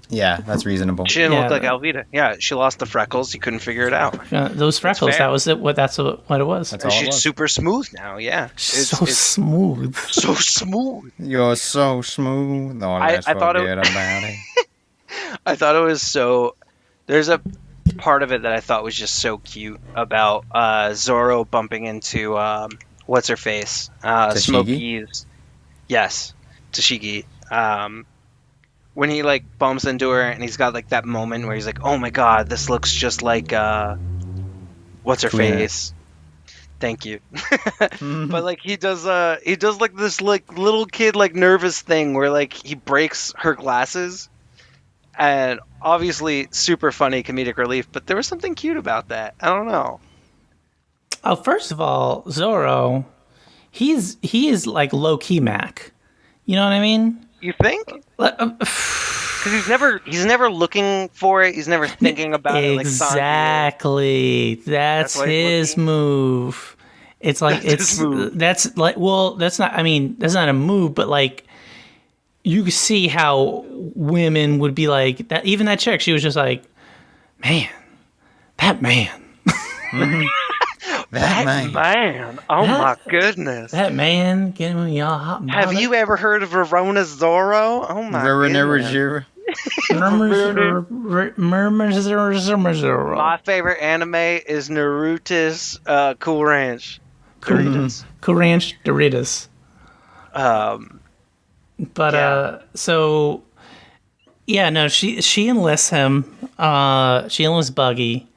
Yeah, that's reasonable. She didn't look like Alvida. Yeah, she lost the freckles. You couldn't figure it out. Those freckles. That was it. That's what it was. That's all She's it was. super smooth now. Yeah, So smooth. so smooth. You're so smooth. Oh, let's I thought forget about it. I thought it was so. There's a part of it that I thought was just so cute about Zorro bumping into what's her face, Smokey's. Yes, Tashigi. When he like bumps into her and he's got like that moment where he's like, "Oh my god, this looks just like what's her face." Thank you. But like he does like this like little kid like nervous thing where like he breaks her glasses. And obviously super funny comedic relief, but there was something cute about that. I don't know. Oh, first of all, Zorro, he is like low key Mac. You know what I mean? You think? Because he's never looking for it. He's never thinking about it. Like exactly. That's his move. It's like that's not. I mean, that's not a move, but like. You see how women would be like that. Even that chick, she was just like, "Man, that man, that man. Oh my goodness, that man getting me all hot." And Have you ever heard of Verona Zorro? Oh my goodness. My favorite anime is Naruto's Cool Ranch. Doritos. Cool Ranch Doritos. So yeah, no, she enlists him. She enlists Buggy,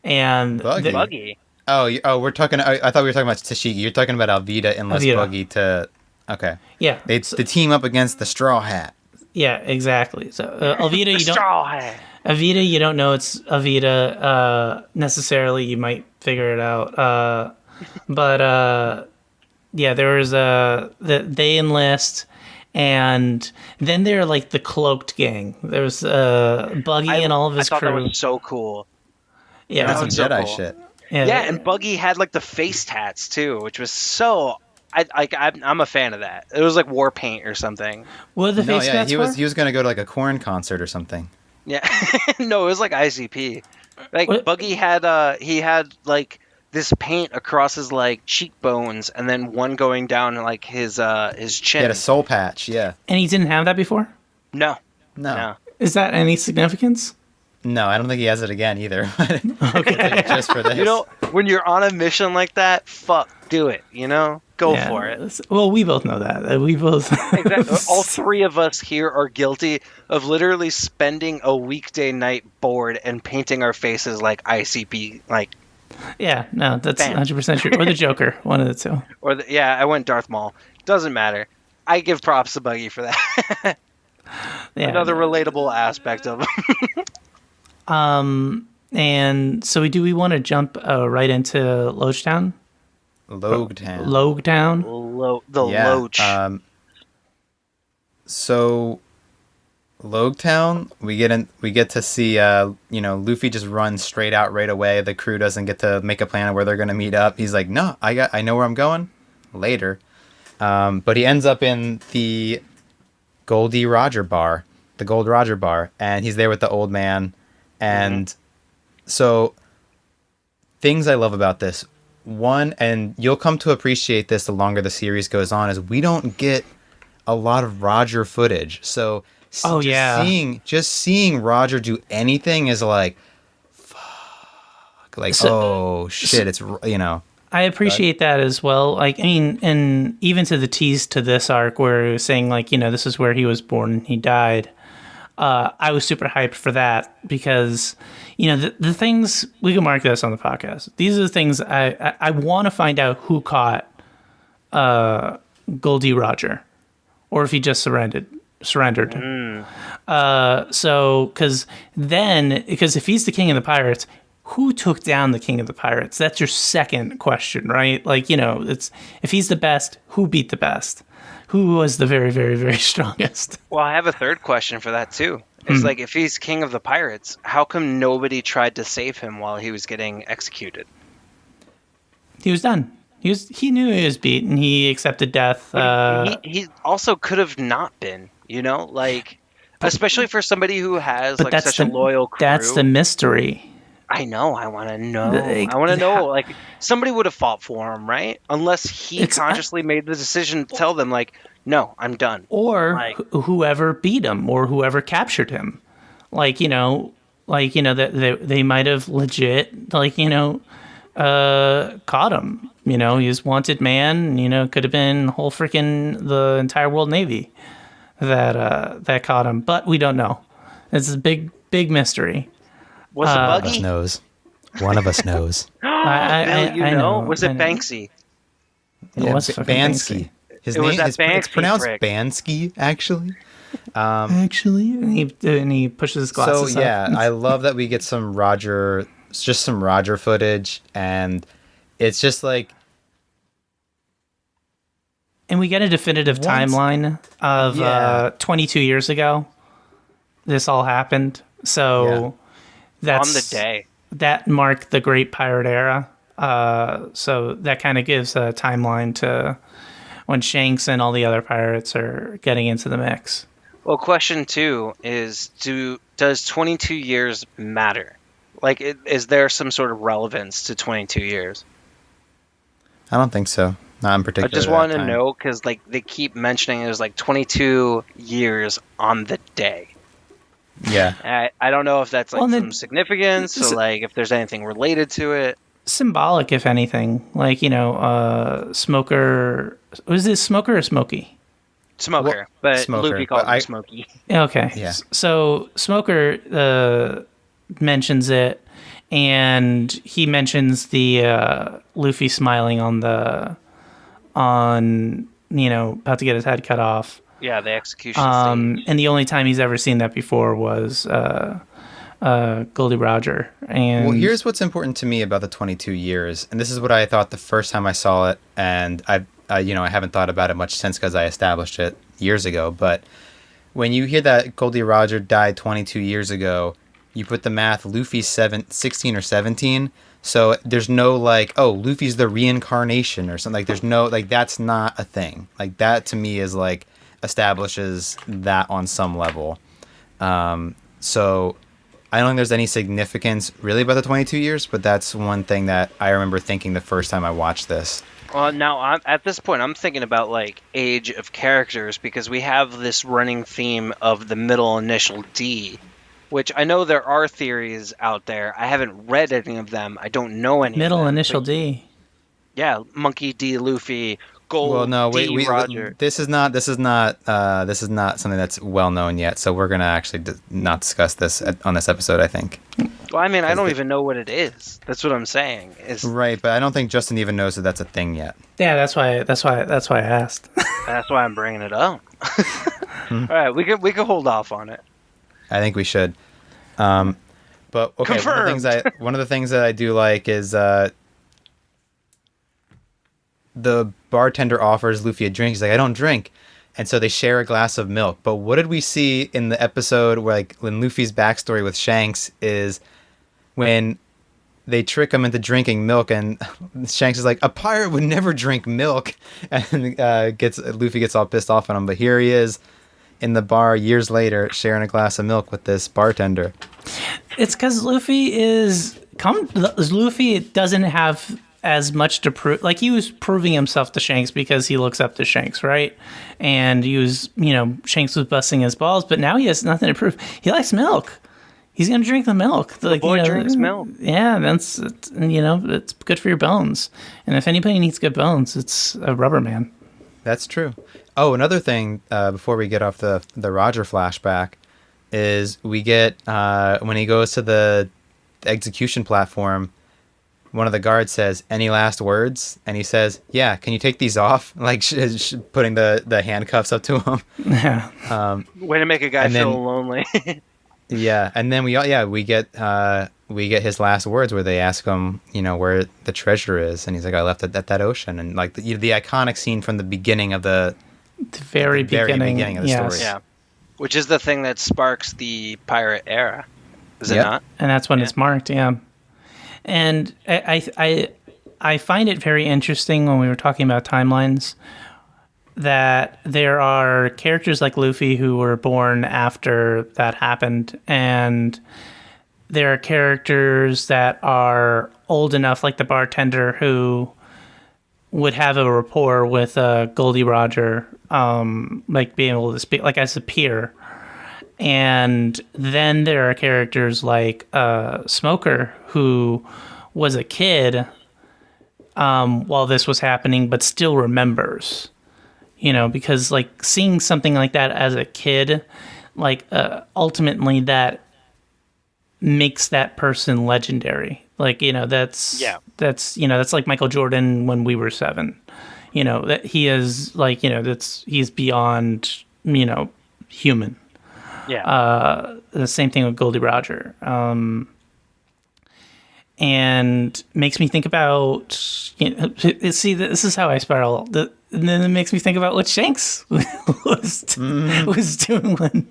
and Buggy. We're talking. I thought we were talking about Tashigi. You're talking about Alvida enlists Buggy to. Okay. Yeah. They team up against the Straw Hat. Yeah, exactly. So Alvida, you don't. Straw Hat. Alvida, you don't know it's Alvida necessarily. You might figure it out. Yeah, there was they enlist. And then they're like the cloaked gang. There was Buggy and all of his crew. I thought that was so cool. Yeah, that's some Jedi cool. shit. Yeah, and Buggy had like the face tats too, which was so. I'm a fan of that. It was like war paint or something. What are the face tats he was gonna go to like a Korn concert or something. Yeah, no, it was like ICP. Like what? Buggy had he had like this paint across his like cheekbones, and then one going down like his chin. He had a soul patch, yeah. And he didn't have that before? No. Is that any significance? No, I don't think he has it again either. Okay. Just for this. You know, when you're on a mission like that, do it. You know, go for it. Well, we both know that. We both. Exactly. All three of us here are guilty of literally spending a weekday night bored and painting our faces like ICP, like. Yeah, no, that's 100% true. Or the Joker, one of the two. I went Darth Maul. Doesn't matter. I give props to Buggy for that. Another relatable aspect of him. And so we want to jump right into Lougetown? Loguetown. Loach. So Loguetown, we get to see Luffy just run straight out right away. The crew doesn't get to make a plan of where they're gonna meet up. He's like, no, I know where I'm going later. But he ends up in the Gold Roger bar, and he's there with the old man. And so things I love about this, one, and you'll come to appreciate this the longer the series goes on, is we don't get a lot of Roger footage. So seeing Roger do anything is like, fuck, like, it's, you know. I appreciate that as well. Like, I mean, and even to the tease to this arc where it was saying like, this is where he was born and he died. I was super hyped for that because, the things, we can mark this on the podcast. These are the things I want to find out who caught Goldie Roger, or if he just surrendered. Because if he's the king of the pirates, who took down the king of the pirates? That's your second question, right? Like, it's if he's the best, who beat the best? Who was the very, very, very strongest? Well, I have a third question for that too. It's like, if he's king of the pirates, how come nobody tried to save him while he was getting executed? He was done. He knew he was beaten. He accepted death. He also could have not been, especially for somebody who has such a loyal crew. That's the mystery. I know. I want to know. I want to know. Somebody would have fought for him, right? Unless he consciously made the decision to tell them, no, I'm done. Or whoever beat him, or whoever captured him, that they might have legit, caught him. He's wanted man. Could have been the entire World Navy that caught him, but we don't know. It's a big mystery. Was it Buggy? One of us knows. One of us knows. I know. Was it Banksy? It was Bansky. His name is pronounced Bansky, actually. And he pushes his glasses up. I love that we get some Roger footage, and it's just and we get a definitive timeline of 22 years ago. This all happened. So that's on the day that marked the Great Pirate Era. So that kind of gives a timeline to when Shanks and all the other pirates are getting into the mix. Well, question 2 is, does 22 years matter? Is there some sort of relevance to 22 years? I don't think so. Not in particular. I just want to know, because they keep mentioning it was 22 years on the day. Yeah. I don't know if that's some significance, or if there's anything related to it. Symbolic, if anything. Smoker... Was it Smoker or Smokey? Smoker, but Smoker, Luffy called him Smokey. Okay. Yeah. So Smoker mentions it, and he mentions the Luffy smiling about to get his head cut off. Yeah, the execution stage. And the only time he's ever seen that before was Goldie Roger. And well, here's what's important to me about the 22 years, and this is what I thought the first time I saw it, and I haven't thought about it much since because I established it years ago. But when you hear that Goldie Roger died 22 years ago, you put the math, Luffy's 16 or 17. So there's no Luffy's the reincarnation or something. There's no, that's not a thing. That to me is establishes that on some level. So I don't think there's any significance really about the 22 years, but that's one thing that I remember thinking the first time I watched this. Well, now at this point, I'm thinking about age of characters, because we have this running theme of the middle initial D, which I know there are theories out there. I haven't read any of them. I don't know any. Middle initial D. Yeah, Monkey D. Luffy. Gold D. Roger. This is not something that's well known yet. So we're gonna actually not discuss this on this episode, I think. Well, I mean, I don't even know what it is. That's what I'm saying. Right, but I don't think Justin even knows that that's a thing yet. Yeah, that's why I asked. That's why I'm bringing it up. All right, we could hold off on it. I think we should. But okay, one of the things that I do like is the bartender offers Luffy a drink. He's like, I don't drink. And so they share a glass of milk. But what did we see in the episode where when Luffy's backstory with Shanks is when they trick him into drinking milk, and Shanks is like, a pirate would never drink milk, and Luffy gets all pissed off on him. But here he is in the bar years later sharing a glass of milk with this bartender. It's because Luffy doesn't have as much to prove. He was proving himself to Shanks because he looks up to Shanks, right? And he was, Shanks was busting his balls, but now he has nothing to prove. He likes milk. He's gonna drink the milk. The boy drinks milk. Yeah, it's good for your bones. And if anybody needs good bones, it's a rubber man. That's true. Oh, another thing before we get off the Roger flashback is we get when he goes to the execution platform. one of the guards says, "Any last words?" And he says, "Yeah, can you take these off?" Like putting the handcuffs up to him. Yeah. Way to make a guy And then- feel lonely. Yeah, and then we get his last words where they ask him, where the treasure is, and he's like, "I left it at that ocean." And like the iconic scene from the beginning of the Very beginning of the yes. story. Yeah. Which is the thing that sparks the pirate era. Is it Yep. not? And that's when it's marked, yeah. And I find it very interesting when we were talking about timelines that there are characters like Luffy who were born after that happened, and there are characters that are old enough, like the bartender, who would have a rapport with Goldie Roger, like being able to speak like as a peer. And then there are characters like Smoker, who was a kid while this was happening, but still remembers. Because like seeing something like that as a kid, like ultimately that makes that person legendary. Like that's like Michael Jordan when we were 7. That he is like he's beyond human. Yeah. The same thing with Goldie Roger. And makes me think about, see, this is how I spiral. And then it makes me think about what Shanks was doing when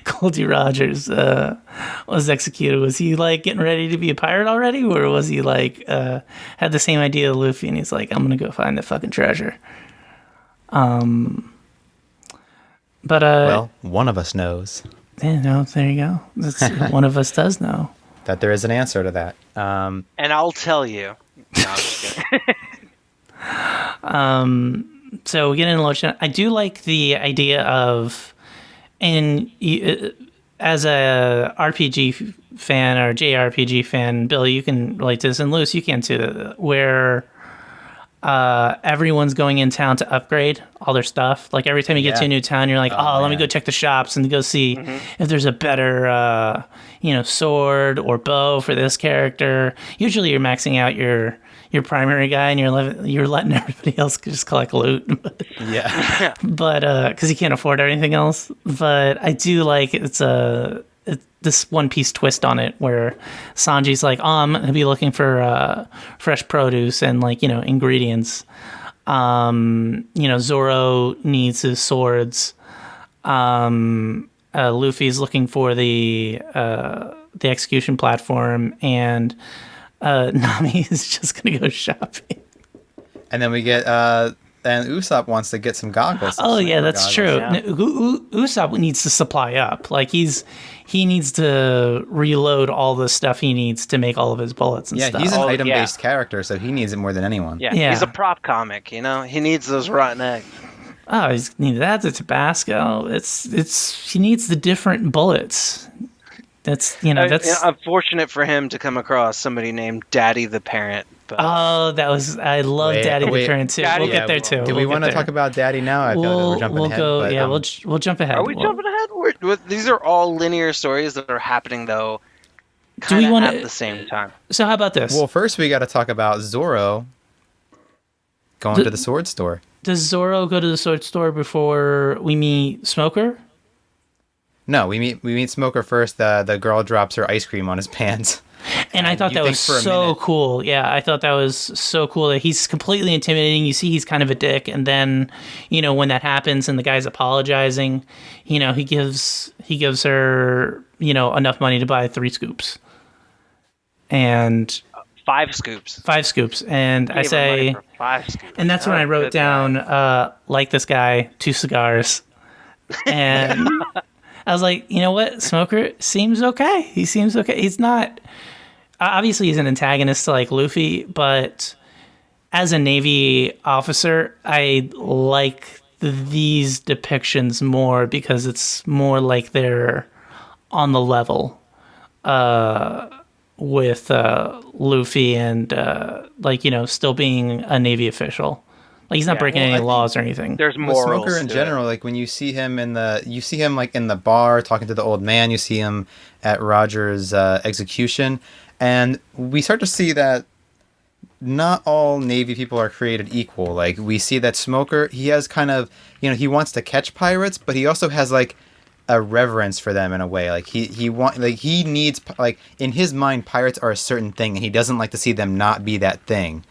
Goldie Rogers was executed. Was he like getting ready to be a pirate already? Or was he like, had the same idea as Luffy and he's like, I'm going to go find the fucking treasure. But Well, one of us knows there you go. That's, one of us does know. that there is an answer to that. And I'll tell you. No, I'm just kidding. So we get into Lougetown. I do like the idea of, and as a RPG fan or JRPG fan, Bill, you can relate to this, and Lewis, you can too, where everyone's going in town to upgrade all their stuff. Like every time you get to a new town, you're like, let me man. go check the shops and go see if there's a better, sword or bow for this character. Usually you're maxing out your primary guy and you're letting everybody else just collect loot. Yeah. But because you can't afford anything else. But I do like this One Piece twist on it where Sanji's like, I'm gonna be looking for fresh produce and ingredients. Zoro needs his swords. Luffy's looking for the execution platform, and Nami is just gonna go shopping. And then we get and Usopp wants to get some goggles. Oh yeah, that's true. Yeah. Usopp needs to supply up. Like he needs to reload all the stuff he needs to make all of his bullets and Yeah, stuff. he's an Oh, item-based character, so he needs it more than anyone. Yeah. Yeah. He's a prop comic, He needs those rotten eggs. Oh, he's needs that. The Tabasco. He needs the different bullets. That's that's. Unfortunate for him to come across somebody named Daddy the Parent. But Oh, I love Daddy the Parent too. Daddy- We'll get there too. Do we want to talk about Daddy now? I feel like we're jumping ahead. Go. But, Yeah, we'll jump ahead. are we jumping ahead? These are all linear stories that are happening, though, Do we kind of wanna- at the same time. So how about this? Well, first we got to talk about Zoro going to the sword store. Does Zoro go to the sword store before we meet Smoker? No, we meet Smoker first. The girl drops her ice cream on his pants. And I thought you that think was for a so minute- cool. Yeah, I thought that was so cool that he's completely intimidating. You see he's kind of a dick. And then, when that happens and the guy's apologizing, he gives her, enough money to buy 3 scoops. And 5 scoops. 5 scoops. And I Gave her money say, for 5 scoops. and that's when I wrote Good down, guy. like this guy, 2 cigars. And I was like, you know what? Smoker seems okay. He seems okay. He's not... Obviously, he's an antagonist to like Luffy, but as a Navy officer, I like these depictions more because it's more like they're on the level with Luffy and still being a Navy official. Like he's not breaking any laws or anything. There's With morals Smoker in to general, like when you see him in the bar talking to the old man, you see him at Roger's execution, and we start to see that not all Navy people are created equal. Like, we see that Smoker, he has kind of, he wants to catch pirates, but he also has, like, a reverence for them in a way. Like, he needs, like, in his mind, pirates are a certain thing, and he doesn't like to see them not be that thing.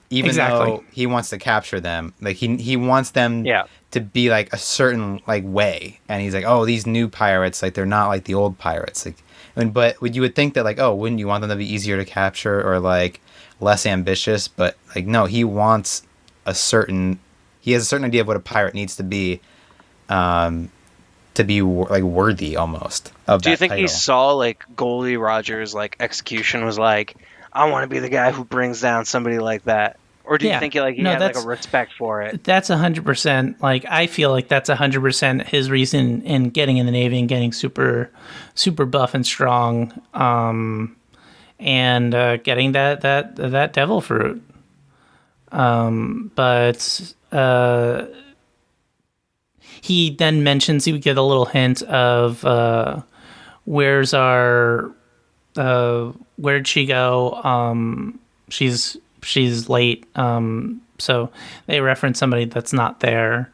Even though he wants to capture them. Like, he wants them to be, like, a certain, like, way. And he's like, oh, these new pirates, like, they're not like the old pirates. Like, but you would think that, like, oh, wouldn't you want them to be easier to capture or, like, less ambitious? But, like, no, he has a certain idea of what a pirate needs to be like, worthy almost of that. Do you think title. he saw, like, Goldie Rogers, like, execution was like, I want to be the guy who brings down somebody like that? Or do you think he had like a respect for it? That's 100%. Like, I feel like that's 100% his reason in getting in the Navy and getting super, super buff and strong, and getting that devil fruit. But he then mentions, he would get a little hint of where'd she go? She's late. So they reference somebody that's not there,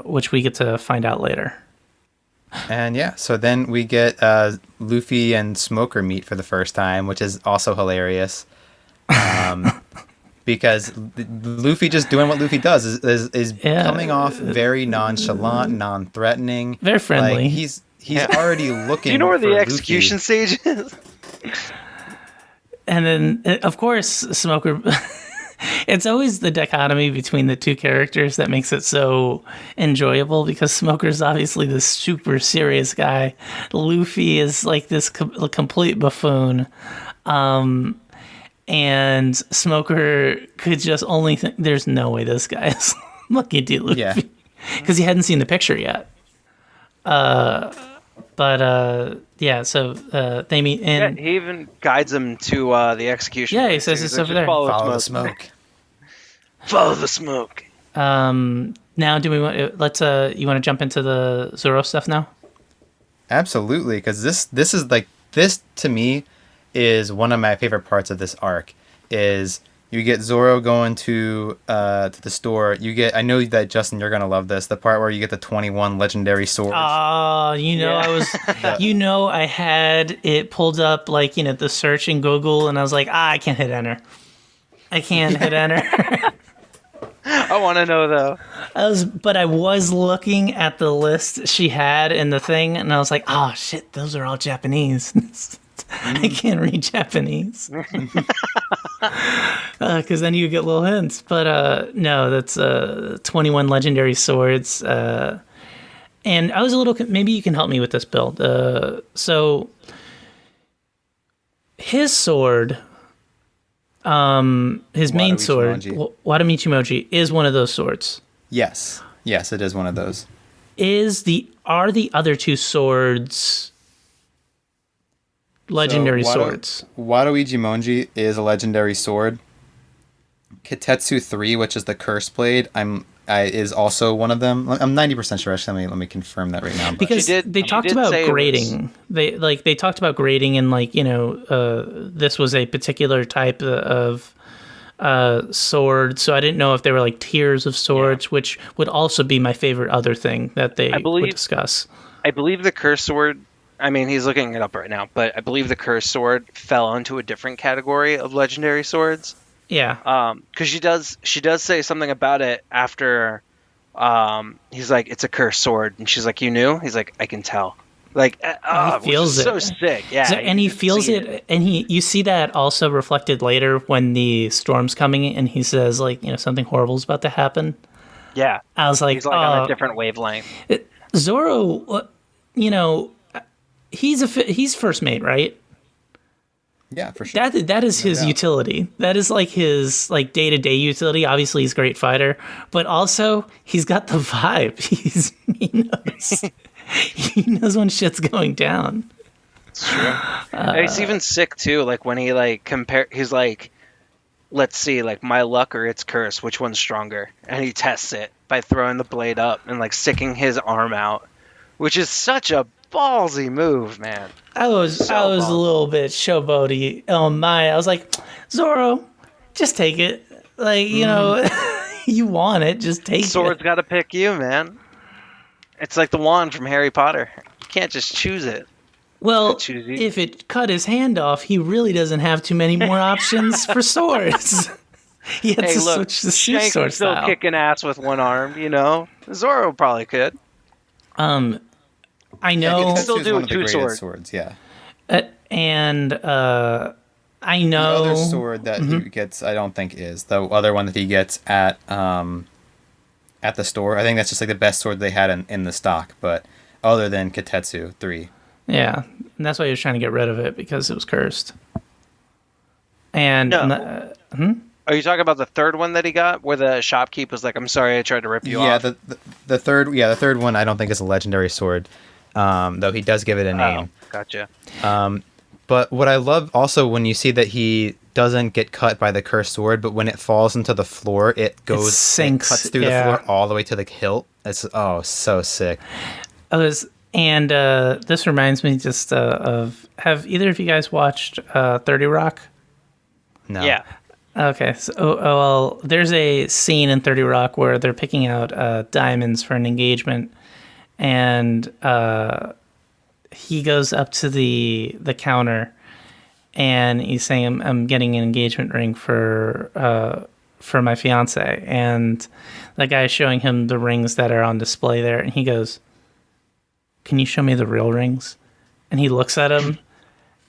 which we get to find out later. And so then we get Luffy and Smoker meet for the first time, which is also hilarious. Because Luffy just doing what Luffy does is coming off very nonchalant, non-threatening. Very friendly. Like, he's already looking. Do you know where the Luffy. execution stage is? And then, of course, Smoker... It's always the dichotomy between the two characters that makes it so enjoyable, because Smoker's obviously this super serious guy. Luffy is like this complete buffoon. And Smoker could just only think, there's no way this guy is looking at Luffy. Yeah. Because he hadn't seen the picture yet. So they meet, and he even guides him to the execution. Yeah, he says it's over there. Follow the smoke. Follow the smoke. Now, do we want? You want to jump into the Zoro stuff now? Absolutely, because this to me is one of my favorite parts of this arc. Is you get Zoro going to the store. I know that, Justin, you're gonna love this. The part where you get the 21 legendary swords. I had it pulled up, like, the search in Google, and I was like, I can't hit enter. I can't hit enter. I want to know though. I was looking at the list she had in the thing, and I was like, oh shit, those are all Japanese. I can't read Japanese. Because then you get little hints. But no, that's 21 legendary swords. And I was a little... Maybe you can help me with this build. So his sword, his main sword, Wadamichimoji, is one of those swords. Yes, it is one of those. Are the other two swords... legendary swords? Wadoijimonji is a legendary sword. Kitetsu 3, which is the curse blade, is also one of them. I'm 90% sure. Actually, let me confirm that right now. But. Because they talked about grading. They talked about grading, and this was a particular type of sword. So I didn't know if they were like tiers of swords, which would also be my favorite other thing that they would discuss. I believe the curse sword. I mean, he's looking it up right now, but I believe the cursed sword fell into a different category of legendary swords. Yeah. Because she does say something about it after. He's like, it's a cursed sword, and she's like, you knew? He's like, I can tell. Like, he feels it. So sick, yeah. And he feels it, and you see that also reflected later when the storm's coming, and he says, like, something horrible's about to happen. Yeah. I was like, he's like on a different wavelength. Zoro, he's first mate, right? Yeah, for sure. That is his utility. That is like his day-to-day utility. Obviously, he's a great fighter, but also he's got the vibe. He knows when shit's going down. It's true. It's even sick too. Like when he he's like, let's see, like my luck or its curse, which one's stronger? And he tests it by throwing the blade up and sticking his arm out, which is such a ballsy move, man. I was a little bit showboaty. Oh my! I was like, Zoro, just take it. Like, you know, you want it, just take Sword's it. got to pick you, man. It's like the wand from Harry Potter. You can't just choose it. Well, choose you. if it cut his hand off, he really doesn't have too many more options for swords. He had Hey, to look, switch to Shanks sword is still style. kicking ass with one arm, you know? Zoro probably could. I Yeah, know, Kitetsu still is do one a of the two-sword. greatest swords. Yeah. and I The know other sword that he gets, I don't think is the other one that he gets at the store. I think that's just like the best sword they had in the stock. But other than Kitetsu 3. Yeah, and that's why he was trying to get rid of it because it was cursed. And No. Are you talking about the third one that he got, where the shopkeep was like, "I'm sorry, I tried to rip you Yeah, off"? the third one I don't think is a legendary sword, though he does give it a name. Gotcha. But what I love also when you see that he doesn't get cut by the cursed sword, but when it falls into the floor, it sinks, cuts through yeah. the floor all the way to the hilt. It's so sick. This reminds me just of, have either of you guys watched 30 Rock? No. Yeah. Okay, so well, there's a scene in 30 Rock where they're picking out diamonds for an engagement, and he goes up to the counter, and he's saying, "I'm getting an engagement ring for my fiance," and the guy's showing him the rings that are on display there, and he goes, "Can you show me the real rings?" And he looks at him.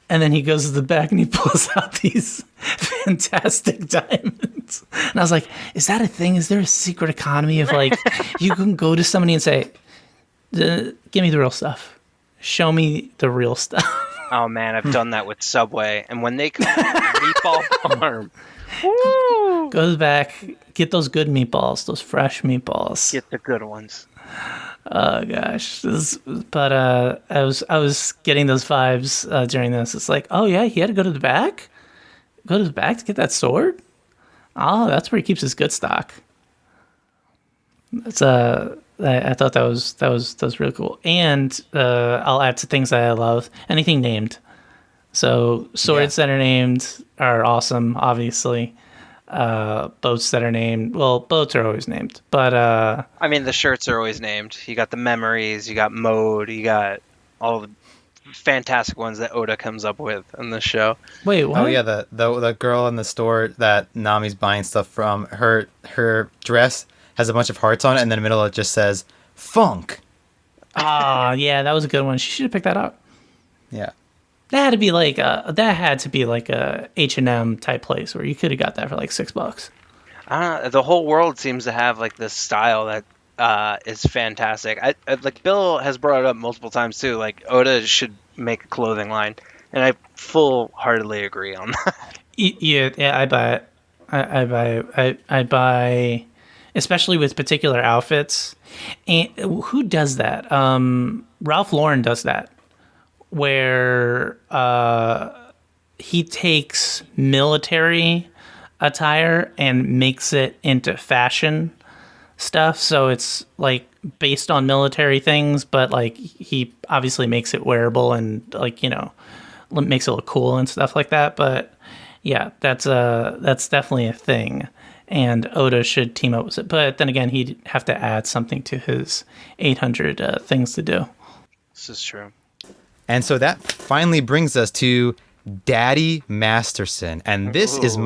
And then he goes to the back and he pulls out these fantastic diamonds. And I was like, is that a thing? Is there a secret economy of like, you can go to somebody and say, give me the real stuff. Show me the real stuff. Oh man, I've done that with Subway, and when they come meatball farm, woo, Go to the back, get those good meatballs, those fresh meatballs. get the good ones. Oh gosh, I was getting those vibes during this. It's like, oh yeah, he had to go to the back to get that sword. Oh, that's where he keeps his good stock. That's I thought that was really cool. And I'll add to things that I love, anything named. So swords that are named are awesome, obviously. Boats that are named, well, boats are always named, but I mean, the shirts are always named. You got the memories, you got mode, you got all the fantastic ones that Oda comes up with in the show. wait, what? Oh yeah, the girl in the store that Nami's buying stuff from, her dress has a bunch of hearts on it, and in the middle it just says funk. Yeah, that was a good one. She should have picked that up. Yeah. That had to be like a H&M type place where you could have got that for like $6. The whole world seems to have like this style that is fantastic. I like Bill has brought it up multiple times too. Like Oda should make a clothing line, and I full-heartedly agree on that. Yeah, I buy it. I buy, especially with particular outfits. And who does that? Ralph Lauren does that, where he takes military attire and makes it into fashion stuff. So it's like based on military things, but like he obviously makes it wearable and like, you know, makes it look cool and stuff like that. But yeah, that's definitely a thing. And Oda should team up with it. But then again, he'd have to add something to his 800 things to do. This is true. And so that finally brings us to Daddy Masterson. And this is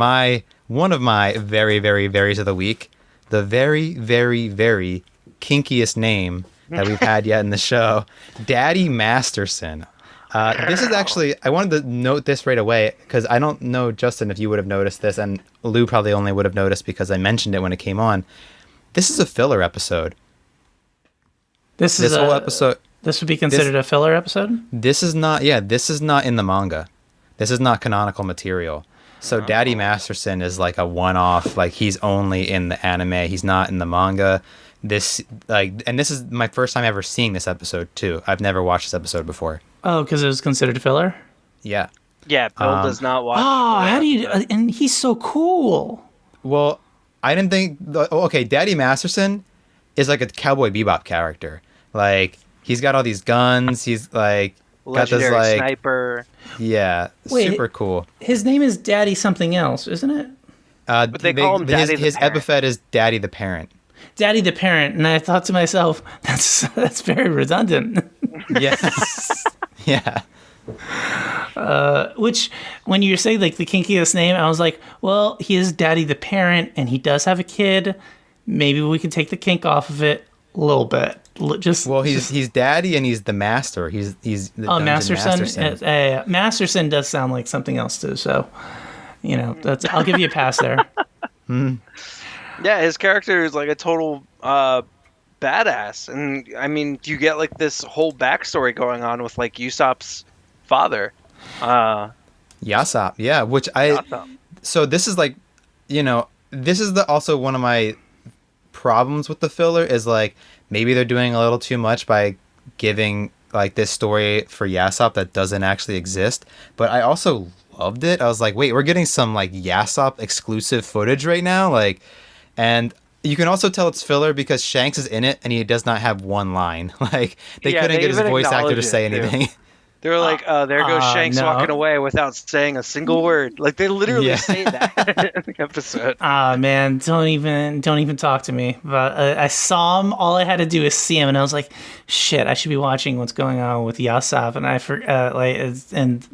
one of my very, very, varies of the week. The very, very, very kinkiest name that we've had yet in the show. Daddy Masterson. This is actually, I wanted to note this right away because I don't know, Justin, if you would have noticed this, and Lou probably only would have noticed because I mentioned it when it came on. This is a filler episode. This whole episode. This would be considered a filler episode? This is not in the manga. This is not canonical material. So Daddy Masterson is like a one-off, like he's only in the anime. He's not in the manga. This is my first time ever seeing this episode too. I've never watched this episode before. Oh, because it was considered filler? Yeah. Yeah, Bill does not watch. Oh, how do you... And he's so cool. Well, I didn't think... Okay, Daddy Masterson is like a Cowboy Bebop character. Like, he's got all these guns. He's like... Legendary got this, like, sniper. Yeah, Wait, super cool. His name is Daddy something else, isn't it? But they call him Daddy the his Parent. epithet is Daddy the Parent. Daddy the Parent, and I thought to myself, that's very redundant. Yes. Yeah. Which, when you say like the kinkiest name, I was like, well, he is Daddy the Parent, and he does have a kid. Maybe we can take the kink off of it a little bit. He's Daddy and he's the Master. He's the dungeon Masterson. Masterson does sound like something else too. So, I'll give you a pass there. Yeah, his character is like a total badass, and I mean, you get like this whole backstory going on with like Usopp's father, Yasopp. Yeah, Yasopp. So this is like, this is also one of my problems with the filler is like maybe they're doing a little too much by giving like this story for Yasopp that doesn't actually exist. But I also loved it. I was like, wait, we're getting some like Yasopp exclusive footage right now, like. And you can also tell it's filler because Shanks is in it and he does not have one line. Like they couldn't get his voice actor to say anything. They were like, there goes Shanks walking away without saying a single word. Like they literally say that in the episode. Man, don't even talk to me. But I saw him. All I had to do is see him, and I was like, shit, I should be watching what's going on with Yasopp. And I forgot,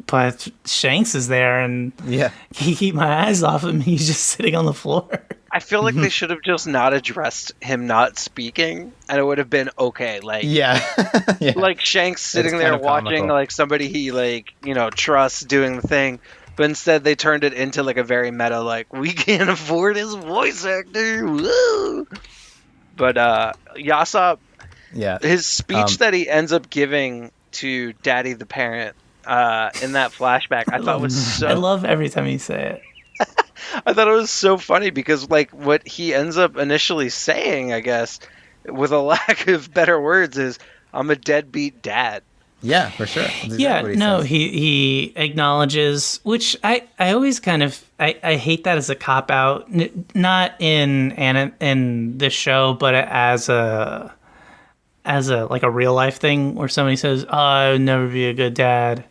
but Shanks is there, and he keep my eyes off him. He's just sitting on the floor. I feel like they should have just not addressed him not speaking, and it would have been okay. Like, like Shanks sitting there watching like somebody he trusts doing the thing, but instead they turned it into like a very meta, like we can't afford his voice actor. Woo! But Yasopp, his speech that he ends up giving to Daddy the Parent in that flashback, I thought was so. I love every time you say it. I thought it was so funny because like what he ends up initially saying, I guess, with a lack of better words, is I'm a deadbeat dad. Yeah, for sure. He acknowledges, which I always kind of I hate that as a cop out, not in this show, but as a like a real life thing where somebody says, "Oh, I would never be a good dad,"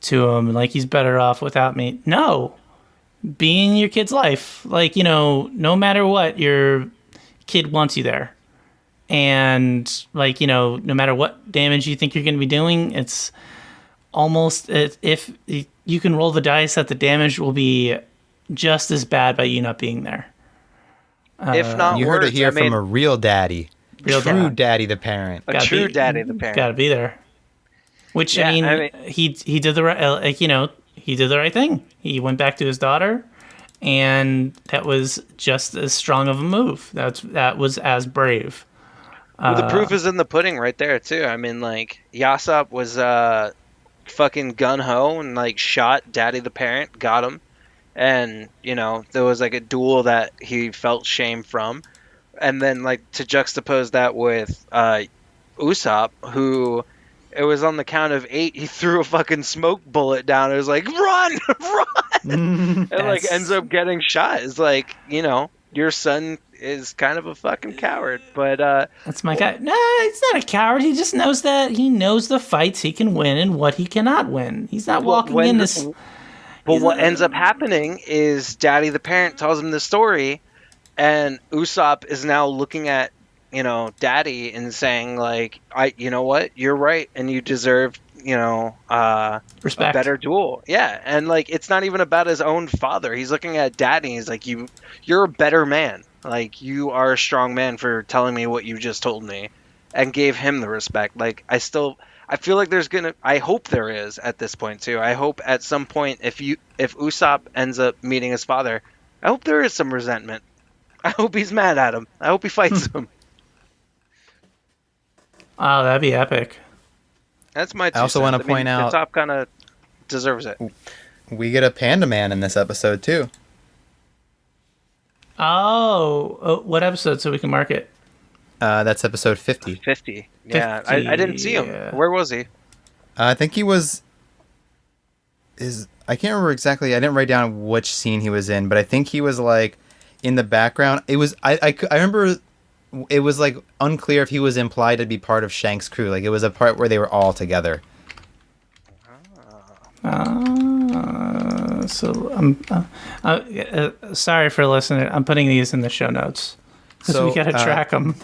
to him, like he's better off without me. No. Being your kid's life, like, no matter what, your kid wants you there. And, like, no matter what damage you think you're going to be doing, it's almost, if you can roll the dice that the damage will be just as bad by you not being there. If not you worse, heard it here from a real daddy. True daddy the parent. Daddy the parent. Gotta be there. Which, I mean, he did the right, he did the right thing. He went back to his daughter, and that was just as strong of a move. That was as brave. Well, the proof is in the pudding right there, too. I mean, like, Yasopp was fucking gun-ho and, like, shot Daddy the Parent, got him. And, there was, like, a duel that he felt shame from. And then, like, to juxtapose that with Usopp, who... It was on the count of 8. He threw a fucking smoke bullet down. It was like, run, run, and like ends up getting shot. It's like, your son is kind of a fucking coward. But that's my guy. No, he's not a coward. He just knows that he knows the fights he can win and what he cannot win. He's not walking in this. But what ends up happening is Daddy the Parent tells him the story, and Usopp is now looking at Daddy and saying like, you know what, you're right, and you deserve, respect, a better duel. Yeah, and like it's not even about his own father. He's looking at Daddy. And he's like, you're a better man. Like you are a strong man for telling me what you just told me, and gave him the respect. Like I feel like I hope there is at this point too. I hope at some point if Usopp ends up meeting his father, I hope there is some resentment. I hope he's mad at him. I hope he fights him. Oh, that'd be epic. That's my 2 cents. I also want to point out... Usopp kind of deserves it. We get a Panda Man in this episode, too. Oh, what episode so we can mark it? That's episode 50. 50. Yeah, 50, I didn't see him. Yeah. Where was he? I think he was... I can't remember exactly. I didn't write down which scene he was in, but I think he was, like, in the background. It was... I remember... It was like unclear if he was implied to be part of Shanks' crew. Like it was a part where they were all together. So I'm sorry for listening. I'm putting these in the show notes because So, we got to track them.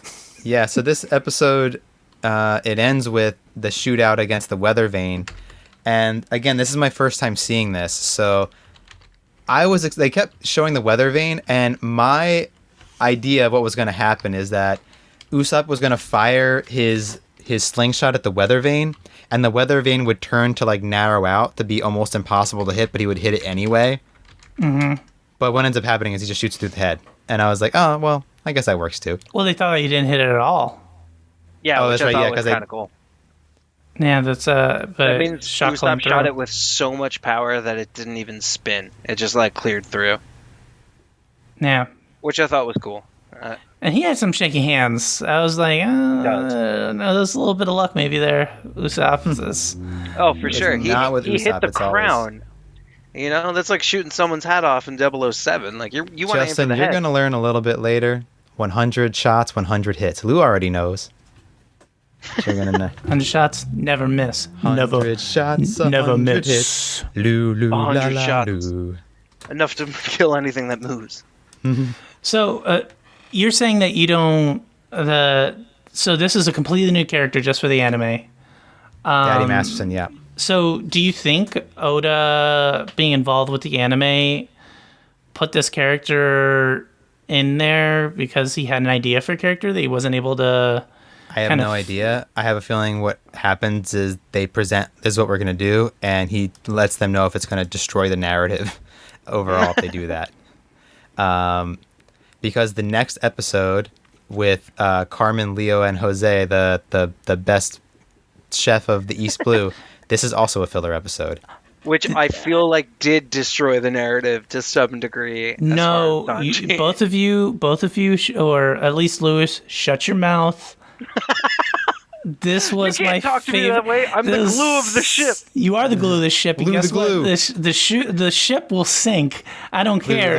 Yeah, so this episode, it ends with the shootout against the weather vane. And again, this is my first time seeing this. So they kept showing the weather vane, and my idea of what was going to happen is that Usopp was going to fire his slingshot at the weather vane, and the weather vane would turn to like narrow out to be almost impossible to hit, but he would hit it anyway. Mm-hmm. But what ends up happening is he just shoots through the head. And I was like, oh, well, I guess that works too. Well, they thought you didn't hit it at all. Yeah, Oh, which that's I right, thought yeah, was 'cause kind of cool. Yeah, that's but That means shot Usopp through. shot it with so much power that it didn't even spin. It just like cleared through, Yeah, which I thought was cool. and he had some shaky hands. I was like, no, there's a little bit of luck maybe there, Usopp. Oh, for sure. not with He hit Usopp, the it's always- crown. You know, that's like shooting someone's hat off in 007. Like you want to aim for Justin, the you're head. going to learn a little bit later. 100 shots, 100 hits. Lou already knows. You're going to know. 100 shots, never miss. 100 shots, Never 100 miss. hits. Lou, Lou, la, 100 la, shots. Lou. Enough to kill anything that moves. So you're saying that you don't so this is a completely new character just for the anime. Daddy Masterson, yeah. So do you think Oda being involved with the anime put this character in there because he had an idea for a character that he wasn't able to? I have no idea. I have a feeling what happens is they present, this is what we're going to do, and he lets them know if it's going to destroy the narrative overall if they do that. Because the next episode with Carmen, Leo, and Jose, the best chef of the East Blue, this is also a filler episode. Which I feel like did destroy the narrative to some degree. No, both of you, or at least Lewis, shut your mouth. This was You my can't talk to me favorite. that way. I'm the glue of the ship. You are the glue of the ship. And Glue guess the glue. what? The ship will sink. I don't care.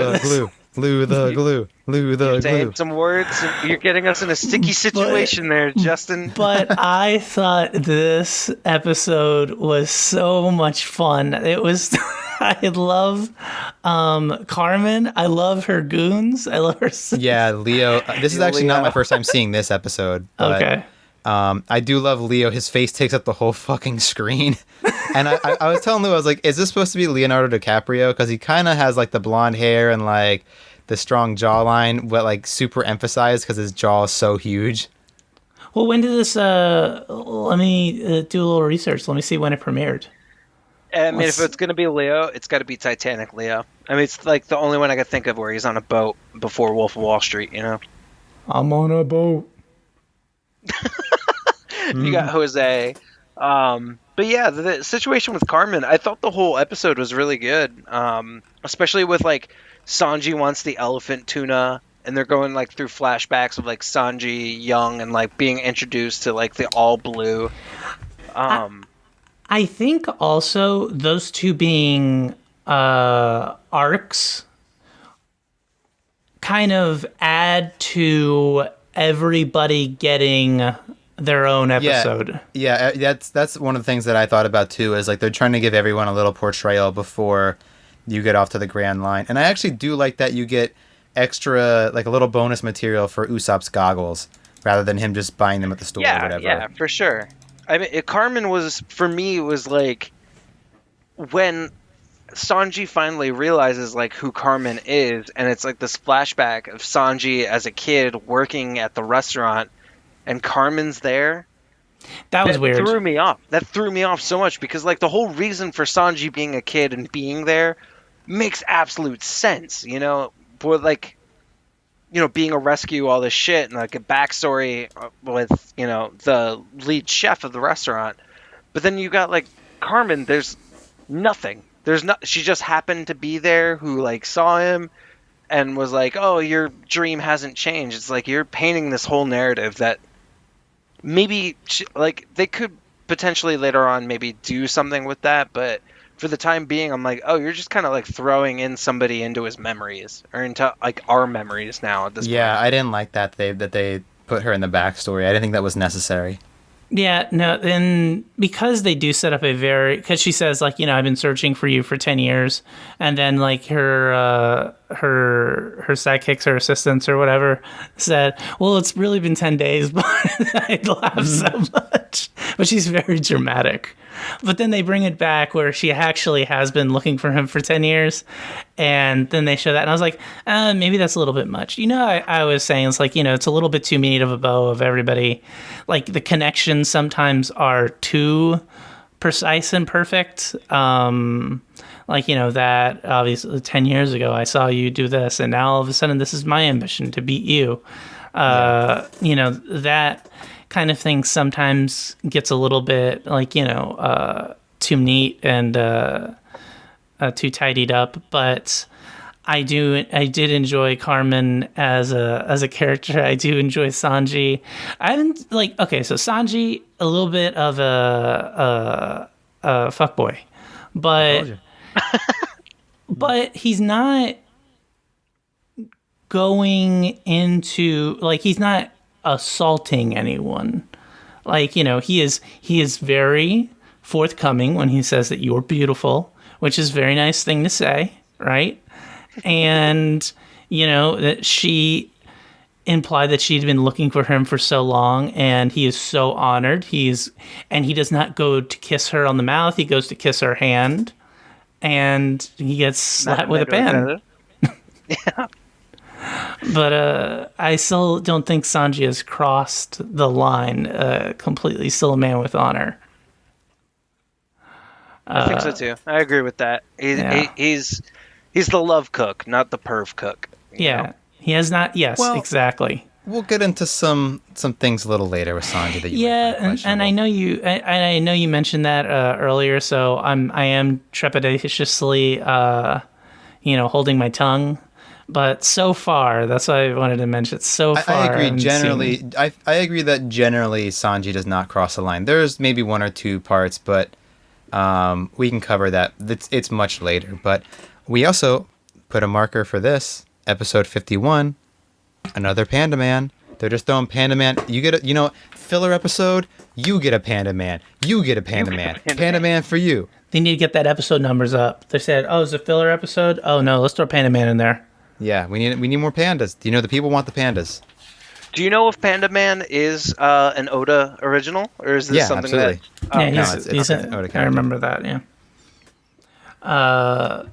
Glue the glue. Glue the glue. Saying some words. You're getting us in a sticky situation there, Justin. But I thought this episode was so much fun. It was. I love Carmen. I love her goons. I love her. Yeah, Leo. This is actually not my first time seeing this episode. But, Okay. I do love Leo. His face takes up the whole fucking screen. And I was telling Lou, I was like, is this supposed to be Leonardo DiCaprio? Because he kind of has like the blonde hair and like the strong jawline, but like super emphasized because his jaw is so huge. Well, when did this? Let me do a little research. Let me see when it premiered. I mean, if it's going to be Leo, it's got to be Titanic Leo. I mean, it's like the only one I could think of where he's on a boat before Wolf of Wall Street, you know? I'm on a boat. You got Jose. But yeah, the situation with Carmen, I thought the whole episode was really good. Especially with like Sanji wants the elephant tuna, and they're going like through flashbacks of like Sanji young and like being introduced to like the all blue. I think also those two being arcs kind of add to everybody getting their own episode. Yeah, that's one of the things that I thought about too, is like they're trying to give everyone a little portrayal before you get off to the grand line. And I actually do like that you get extra, like a little bonus material for Usopp's goggles rather than him just buying them at the store or whatever. Yeah, for sure. I mean, Carmen was, for me, was like when Sanji finally realizes like who Carmen is, and it's like this flashback of Sanji as a kid working at the restaurant, and Carmen's there. That was weird. Threw me off. That threw me off so much because like the whole reason for Sanji being a kid and being there makes absolute sense, you know, but like, you know, being a rescue, all this shit, and like a backstory with, you know, the lead chef of the restaurant. But then you got like Carmen, there's nothing. She just happened to be there, who like saw him and was like, oh, your dream hasn't changed. It's like you're painting this whole narrative that maybe like they could potentially later on maybe do something with that, but for the time being, I'm like, oh, you're just kind of like throwing in somebody into his memories, or into like our memories now at this point. Yeah, I didn't like that they put her in the backstory. I didn't think that was necessary. Yeah, no, and because they do set up because she says, like, I've been searching for you for 10 years, and then, like, her sidekicks or assistants or whatever said, well, it's really been 10 days, but I'd laugh so much. But she's very dramatic. But then they bring it back where she actually has been looking for him for 10 years, and then they show that, and I was like, maybe that's a little bit much. I was saying, it's like, it's a little bit too neat of a bow of everybody. Like, the connections sometimes are too precise and perfect. That obviously 10 years ago I saw you do this, and now all of a sudden this is my ambition to beat you. That kind of thing sometimes gets a little bit too neat and too tidied up, but I did enjoy Carmen as a character. I do enjoy Sanji. I haven't so Sanji, a little bit of a fuckboy, but but he's not going into he's not assaulting anyone. He is very forthcoming when he says that you're beautiful, which is a very nice thing to say, right? And that she implied that she'd been looking for him for so long, and he is so honored. He does not go to kiss her on the mouth, he goes to kiss her hand, and he gets slapped with a pen. Yeah. But I still don't think Sanji has crossed the line completely. Still a man with honor. I think so too. I agree with that. He's the love cook, not the perv cook. You know? He has not. Yes, well, exactly. We'll get into some things a little later with Sanji that you might find and I know you mentioned that earlier, so I am trepidatiously holding my tongue. But so far, that's why I wanted to mention. So far, I agree. Generally, I agree that generally Sanji does not cross the line. There's maybe one or two parts, but we can cover that. It's much later. But we also put a marker for this episode 51. Another Panda Man. They're just throwing Panda Man. You get a filler episode. You get a Panda Man. You get a Panda Man. Panda Man for you. They need to get that episode numbers up. They said, "Oh, it's a filler episode. Oh no, let's throw Panda Man in there." Yeah, we need more pandas. The people want the pandas. Do you know if Panda Man is an Oda original, or is this something absolutely. He's an Oda character. I remember that. Yeah.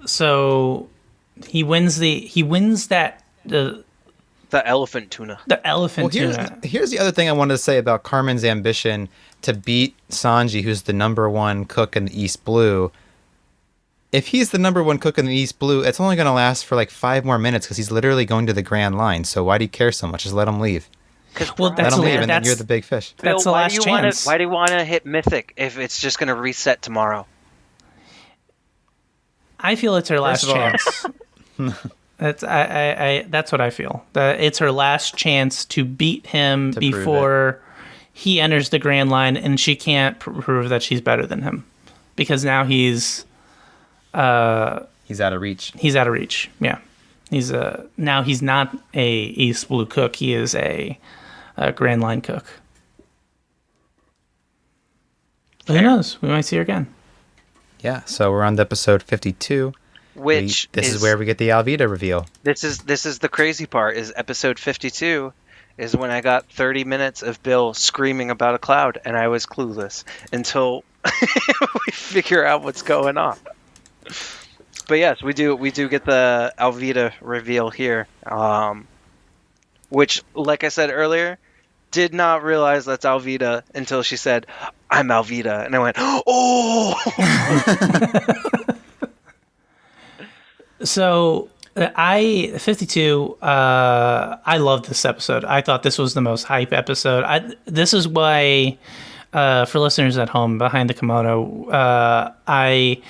So he wins that the elephant tuna. The elephant tuna. Here's the other thing I wanted to say about Carmen's ambition to beat Sanji, who's the #1 cook in the East Blue. If he's the #1 cook in the East Blue, it's only going to last for 5 more minutes because he's literally going to the Grand Line. So why do you care so much? Just let him leave. Well, let him leave, and then you're the big fish. That's the last chance. Why do you want to hit Mythic if it's just going to reset tomorrow? I feel it's her last chance. That's what I feel. That it's her last chance to beat him before he enters the Grand Line, and she can't prove that she's better than him because now he's out of reach. He's out of reach. Yeah, now he's not a East Blue cook. He is a Grand Line cook. But who knows? We might see her again. Yeah. So we're on to episode 52. This is where we get the Alvida reveal. This is the crazy part. Is episode 52 is when I got 30 minutes of Bill screaming about a cloud, and I was clueless until we figure out what's going on. But yes, we do get the Alvida reveal here, which, like I said earlier, did not realize that's Alvida until she said, "I'm Alvida," and I went, "Oh!" So 52. I love this episode. I thought this was the most hype episode. This is why. For listeners at home behind the kimono, I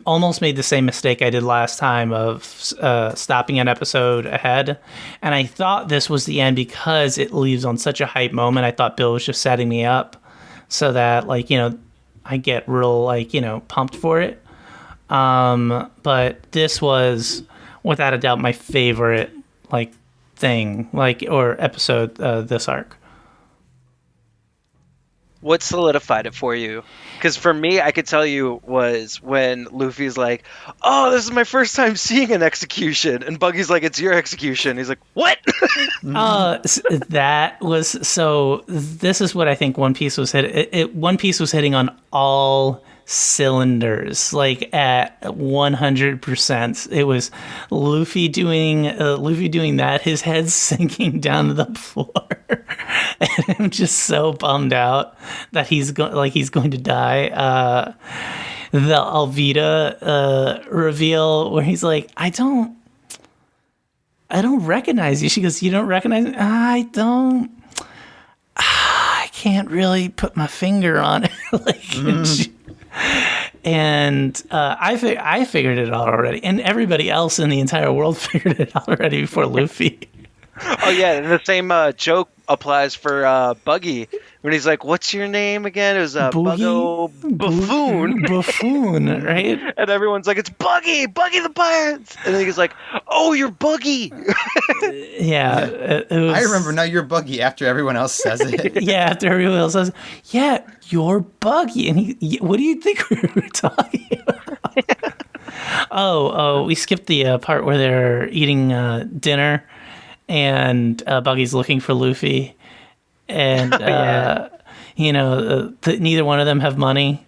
almost made the same mistake I did last time of stopping an episode ahead. And I thought this was the end because it leaves on such a hype moment. I thought Bill was just setting me up so that, I get real, pumped for it. But this was, without a doubt, my favorite, thing, or episode, this arc. What solidified it for you? Because for me, I could tell you was when Luffy's like, "Oh, this is my first time seeing an execution," and Buggy's like, "It's your execution." He's like, "What?" That was so. This is what I think One Piece was One Piece was hitting on all cylinders, like at 100%. It was Luffy doing that. His head sinking down to the floor, and I'm just so bummed out that he's going to die. The Alvida reveal where he's like, I don't recognize you. She goes, you don't recognize me? I don't. I can't really put my finger on it. I figured it out already, and everybody else in the entire world figured it out already before Luffy. Oh yeah, and the same joke applies for Buggy when he's like, "What's your name again?" It was Buggo Buffoon. Buffoon, right? And everyone's like, "It's Buggy the Pirates," and then he's like, "Oh, you're Buggy." Yeah, it was, I remember now. You're Buggy after everyone else says it. Yeah, after everyone else says, "Yeah, you're Buggy," and what do you think we were talking about? We skipped the part where they're eating dinner. And Buggy's looking for Luffy, and neither one of them have money.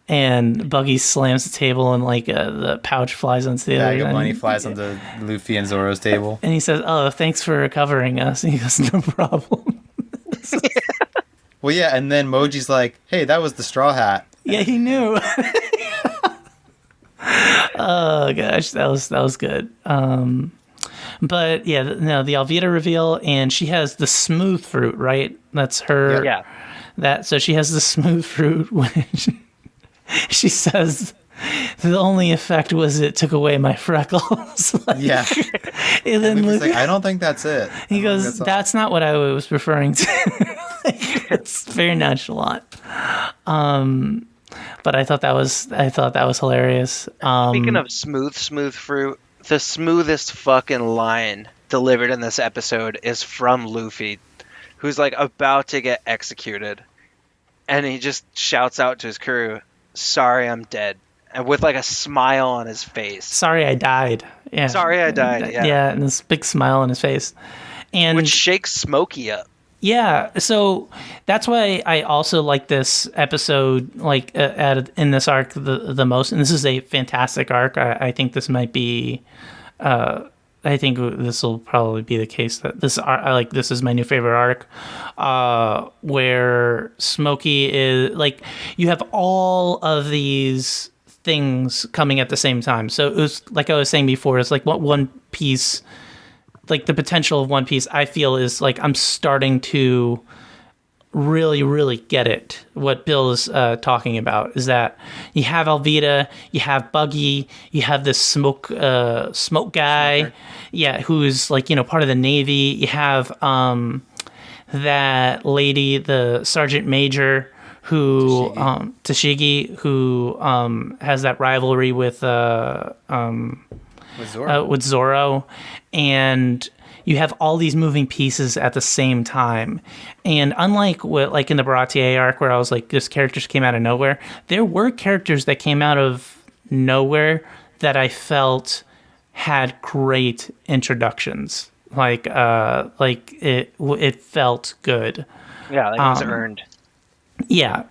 And Buggy slams the table, and the pouch flies onto the other. Yeah, money flies onto Luffy and Zoro's table. And he says, "Oh, thanks for covering us." And he goes, "No problem." Well, yeah, and then Moji's like, "Hey, that was the Straw Hat." Yeah, he knew. Oh gosh, that was good. But yeah, no, the Alvida reveal, and she has the smooth fruit, right? That's her. Yeah. So she has the smooth fruit when she says the only effect was it took away my freckles. Yeah. And then Luffy's like, I don't think that's it. He goes, that's not what I was referring to. It's very nonchalant. But I thought that was hilarious. Speaking of smooth fruit, the smoothest fucking line delivered in this episode is from Luffy, who's like about to get executed, and he just shouts out to his crew, "Sorry, I'm dead," and with like a smile on his face. Sorry, I died. Yeah. Sorry, I died. Yeah. Yeah, and this big smile on his face, and which shakes Smokey up. Yeah, so that's why I also like this episode, in this arc the most. And this is a fantastic arc. I think this might be, I think this will probably be the case that this is my new favorite arc, where Smokey is you have all of these things coming at the same time. So it was like I was saying before, it's like what One Piece. The potential of One Piece, I feel, is I'm starting to really, really get it. What Bill is talking about is that you have Alvida, you have Buggy, you have this smoke guy, Smoker. Yeah, who's part of the Navy. You have that lady, the Sergeant Major, who Tashigi, who has that rivalry with Zoro, and you have all these moving pieces at the same time. And unlike what in the Baratier arc, where I was like, this characters came out of nowhere, there were characters that came out of nowhere that I felt had great introductions. It felt good. Yeah, it was earned. Yeah,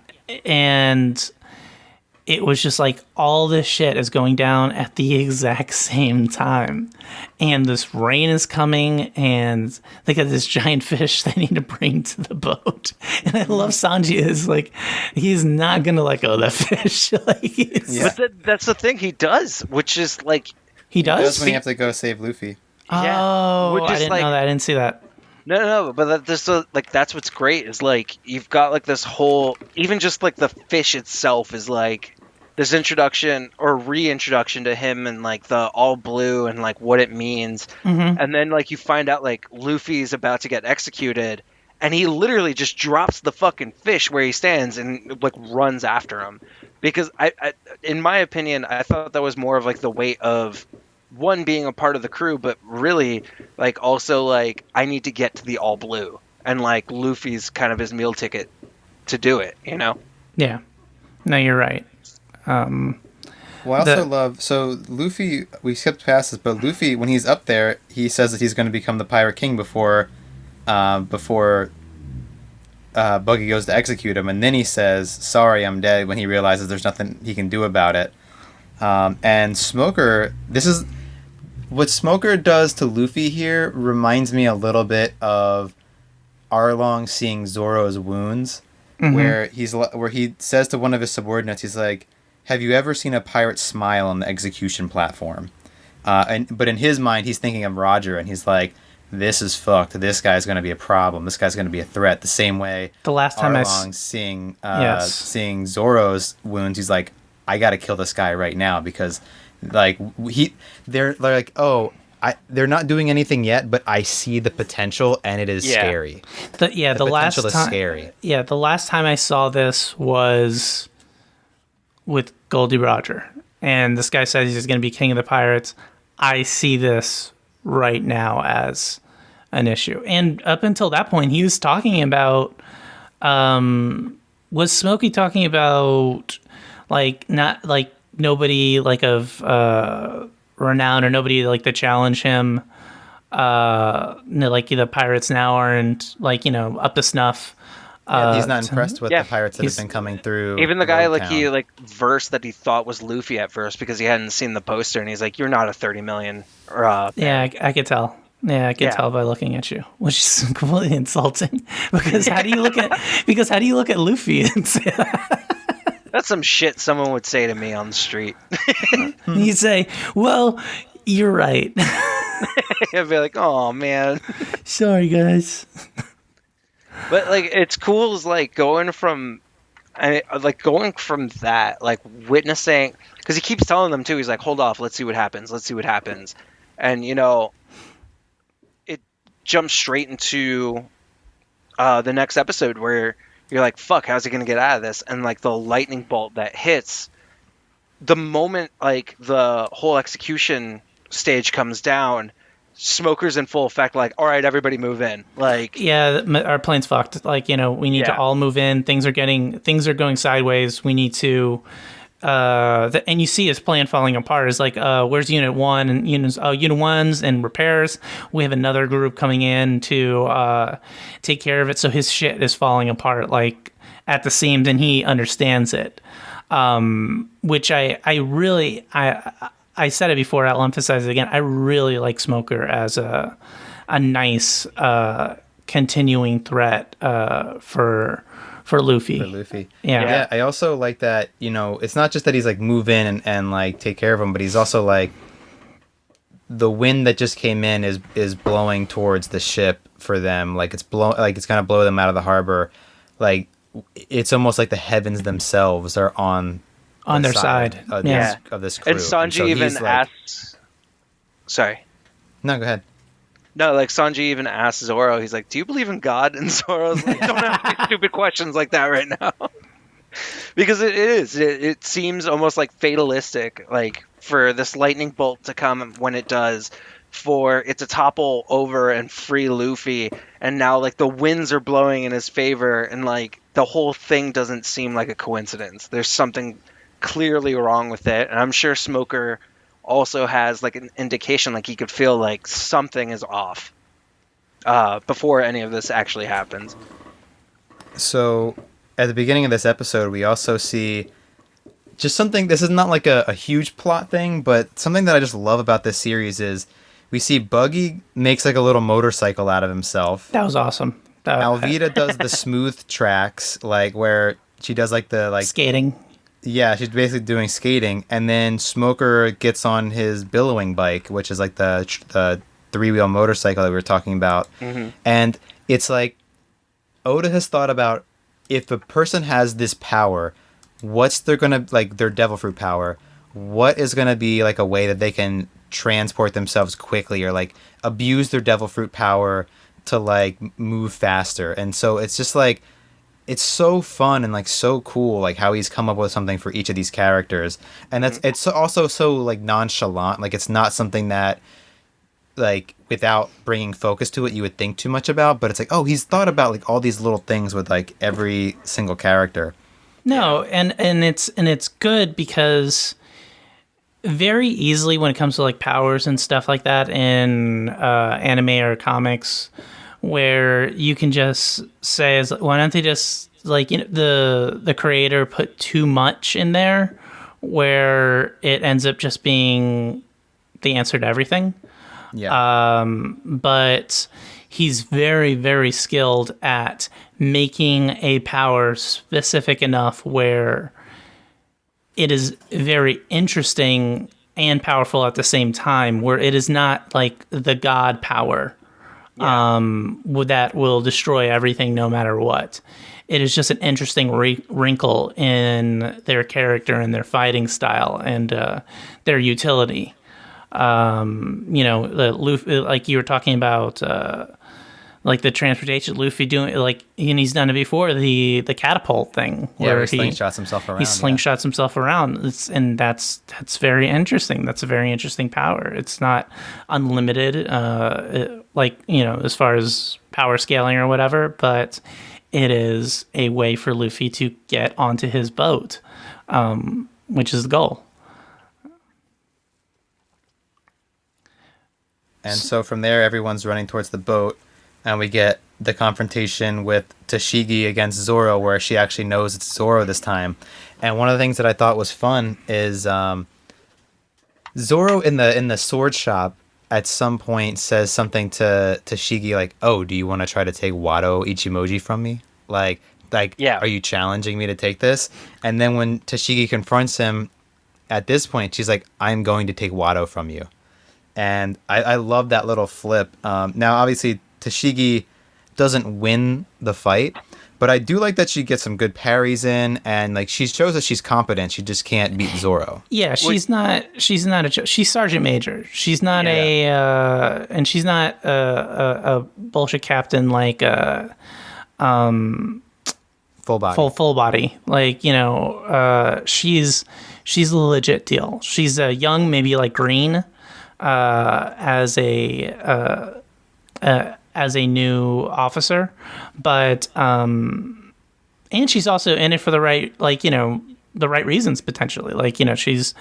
and it was just all this shit is going down at the exact same time. And this rain is coming, and they got this giant fish they need to bring to the boat. And I love Sanji is he's not going to let go of that fish. But that's the thing he does, which is He does? when you have to go save Luffy. Oh, I didn't know that. I didn't see that. No, but that's what's great is you've got this whole, even just the fish itself is this introduction or reintroduction to him and the all blue and what it means. Mm-hmm. And then you find out Luffy's about to get executed, and he literally just drops the fucking fish where he stands and runs after him. Because I in my opinion, I thought that was more of the weight of one being a part of the crew, but really also I need to get to the all blue, and Luffy's kind of his meal ticket to do it, you know? Yeah. No, you're right. Well, I also love, so Luffy, we skipped past this, but Luffy, when he's up there, he says that he's going to become the Pirate King before Buggy goes to execute him, and then he says, "Sorry, I'm dead," when he realizes there's nothing he can do about it. And Smoker, this is what Smoker does to Luffy here reminds me a little bit of Arlong seeing Zoro's wounds, where he says to one of his subordinates, he's like, "Have you ever seen a pirate smile on the execution platform?" But in his mind, he's thinking of Roger, and he's like, "This is fucked. This guy's going to be a problem. This guy's going to be a threat." The same way The last time Arlong seeing Zoro's wounds, he's like, "I got to kill this guy right now," because like they're like, "Oh, they're not doing anything yet, but I see the potential, and it is scary." The last potential is time, scary. Yeah, the last time I saw this was with Goldie Roger, and this guy says he's going to be king of the pirates. I see this right now as an issue, and up until that point, he was talking about. Was Smokey talking about like not like nobody like of renown or nobody like to challenge him? Like the pirates now aren't like up to snuff. He's not impressed with the pirates that have been coming through. Even the guy Loguetown. he versed that he thought was Luffy at first because he hadn't seen the poster, and he's like, "You're not a 30 million." Yeah, I could tell. Yeah, I can tell by looking at you, which is completely insulting. Because how do you look at Luffy and say that? That's some shit someone would say to me on the street. You'd say, "Well, you're right." I'd be like, "Oh man, sorry guys." But like, it's cool is like going from that, like witnessing, because he keeps telling them too. He's like, "Hold off, let's see what happens. Let's see what happens," and it jumps straight into the next episode where you're like, "Fuck, how's he gonna get out of this?" And like the lightning bolt that hits, the moment like the whole execution stage comes down. Smoker's in full effect, like, "All right, everybody move in." Like, yeah, our plane's fucked. Like, we need to all move in. Things are going sideways. We need to, and you see his plan falling apart. It's like, where's Unit 1 and Unit 1's in repairs. We have another group coming in to take care of it. So his shit is falling apart, like at the seams, and he understands it. Which I said it before, I'll emphasize it again. I really like Smoker as a nice continuing threat for Luffy. For Luffy. Yeah. I also like that, it's not just that he's like move in and like take care of him, but he's also like the wind that just came in is blowing towards the ship for them. Like it's gonna blow them out of the harbor. Like it's almost like the heavens themselves are on their side of this crew. And Sanji even asks... Sorry. No, go ahead. No, like Sanji even asks Zoro, he's like, "Do you believe in God?" And Zoro's like, "Don't ask me stupid questions like that right now." Because it seems almost like fatalistic, like for this lightning bolt to come when it does, for it to topple over and free Luffy, and now like the winds are blowing in his favor, and like the whole thing doesn't seem like a coincidence. There's something clearly wrong with it, and I'm sure Smoker also has like an indication, like he could feel like something is off before any of this actually happens. So at the beginning of this episode, we also see just something. This is not like a huge plot thing, but something that I just love about this series is we see Buggy makes like a little motorcycle out of himself. That was awesome. Alvida does the smooth tracks, like where she does like the like skating. Yeah, she's basically doing skating, and then Smoker gets on his billowing bike, which is like the three-wheel motorcycle that we were talking about. Mm-hmm. And it's like Oda has thought about, if a person has this power, what's their devil fruit power? What is gonna be like a way that they can transport themselves quickly, or like abuse their devil fruit power to like move faster? And so it's just like, it's so fun and like so cool, like how he's come up with something for each of these characters, and it's also so like nonchalant. Like it's not something that like without bringing focus to it, you would think too much about. But it's like, oh, he's thought about like all these little things with like every single character. No, and it's good because very easily when it comes to like powers and stuff like that in anime or comics, where you can just say, why don't they just like, you know, the creator put too much in there where it ends up just being the answer to everything. Yeah. But he's very, very skilled at making a power specific enough where it is very interesting and powerful at the same time, where it is not like the god power that will destroy everything no matter what. It is just an interesting wrinkle in their character and their fighting style and their utility. You know, the Luffy, like you were talking about, like the transportation, Luffy doing, like, and he's done it before, the catapult thing. Where he slingshots himself around. He slingshots himself around. And that's very interesting. That's a very interesting power. It's not unlimited, like, you know, as far as power scaling or whatever, but it is a way for Luffy to get onto his boat, which is the goal. And so from there, everyone's running towards the boat, and we get the confrontation with Tashigi against Zoro, where she actually knows it's Zoro this time. And one of the things that I thought was fun is Zoro in the sword shop at some point says something to Tashigi like, "Oh, do you want to try to take Wado Ichimoji from me? Like, yeah. Are you challenging me to take this?" And then when Tashigi confronts him at this point, she's like, "I'm going to take Wado from you." And I love that little flip. Now, obviously, Tashigi doesn't win the fight, but I do like that she gets some good parries in, and like she shows that she's competent. She just can't beat Zoro. Yeah, she's Sergeant Major. She's not and she's not a bullshit captain like Full body. Full body. Like, you know, she's a legit deal. She's a young, maybe like green. As a new officer, but and she's also in it for the right, like, you know, the right reasons potentially. Like, you know, she's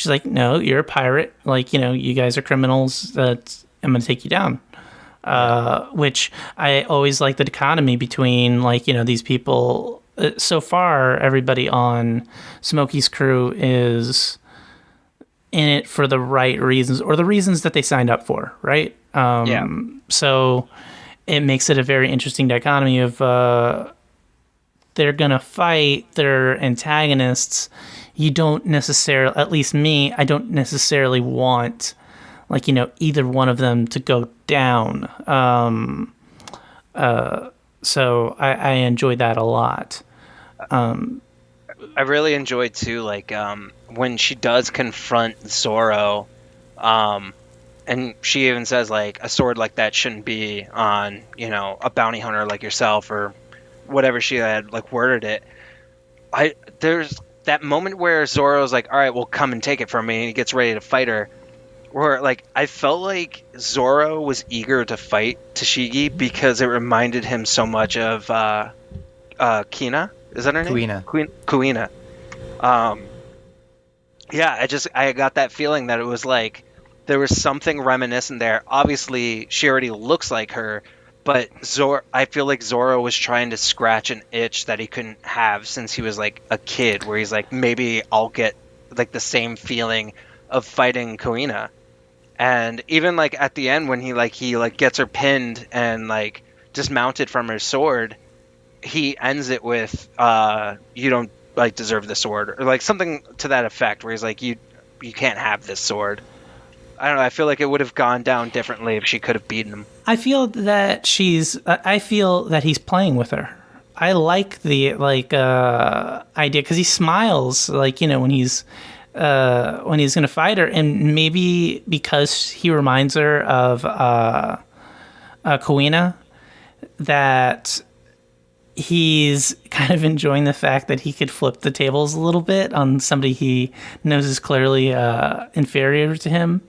like, no, you're a pirate. Like, you know, you guys are criminals. That I'm gonna take you down. Which I always like the dichotomy between, like, you know, these people. So far, everybody on Smokey's crew is in it for the right reasons, or the reasons that they signed up for, right? So it makes it a very interesting dichotomy of they're gonna fight their antagonists. You don't necessarily, at least me, I don't necessarily want, like, you know, either one of them to go down. So I enjoyed that a lot. I really enjoyed too, like, when she does confront Zoro, and she even says, like, a sword like that shouldn't be on, you know, a bounty hunter like yourself, or whatever she had, like, worded it. There's that moment where Zoro's like, all right, well, come and take it from me, and he gets ready to fight her, where, like, I felt like Zoro was eager to fight Tashigi because it reminded him so much of Kina. Is that her name? Kuina. Yeah, I got that feeling that it was like there was something reminiscent there. Obviously, she already looks like her, but I feel like Zoro was trying to scratch an itch that he couldn't have since he was like a kid, where he's like, maybe I'll get like the same feeling of fighting Kuina. And even like at the end when he gets her pinned and like dismounted from her sword, he ends it with you don't like deserve the sword, or like something to that effect, where he's like, you can't have this sword. I don't know, I feel like it would have gone down differently if she could have beaten him. I feel that he's playing with her. I like the idea, because he smiles, like, you know, when he's gonna fight her, and maybe because he reminds her of Kuina, that he's kind of enjoying the fact that he could flip the tables a little bit on somebody he knows is clearly inferior to him,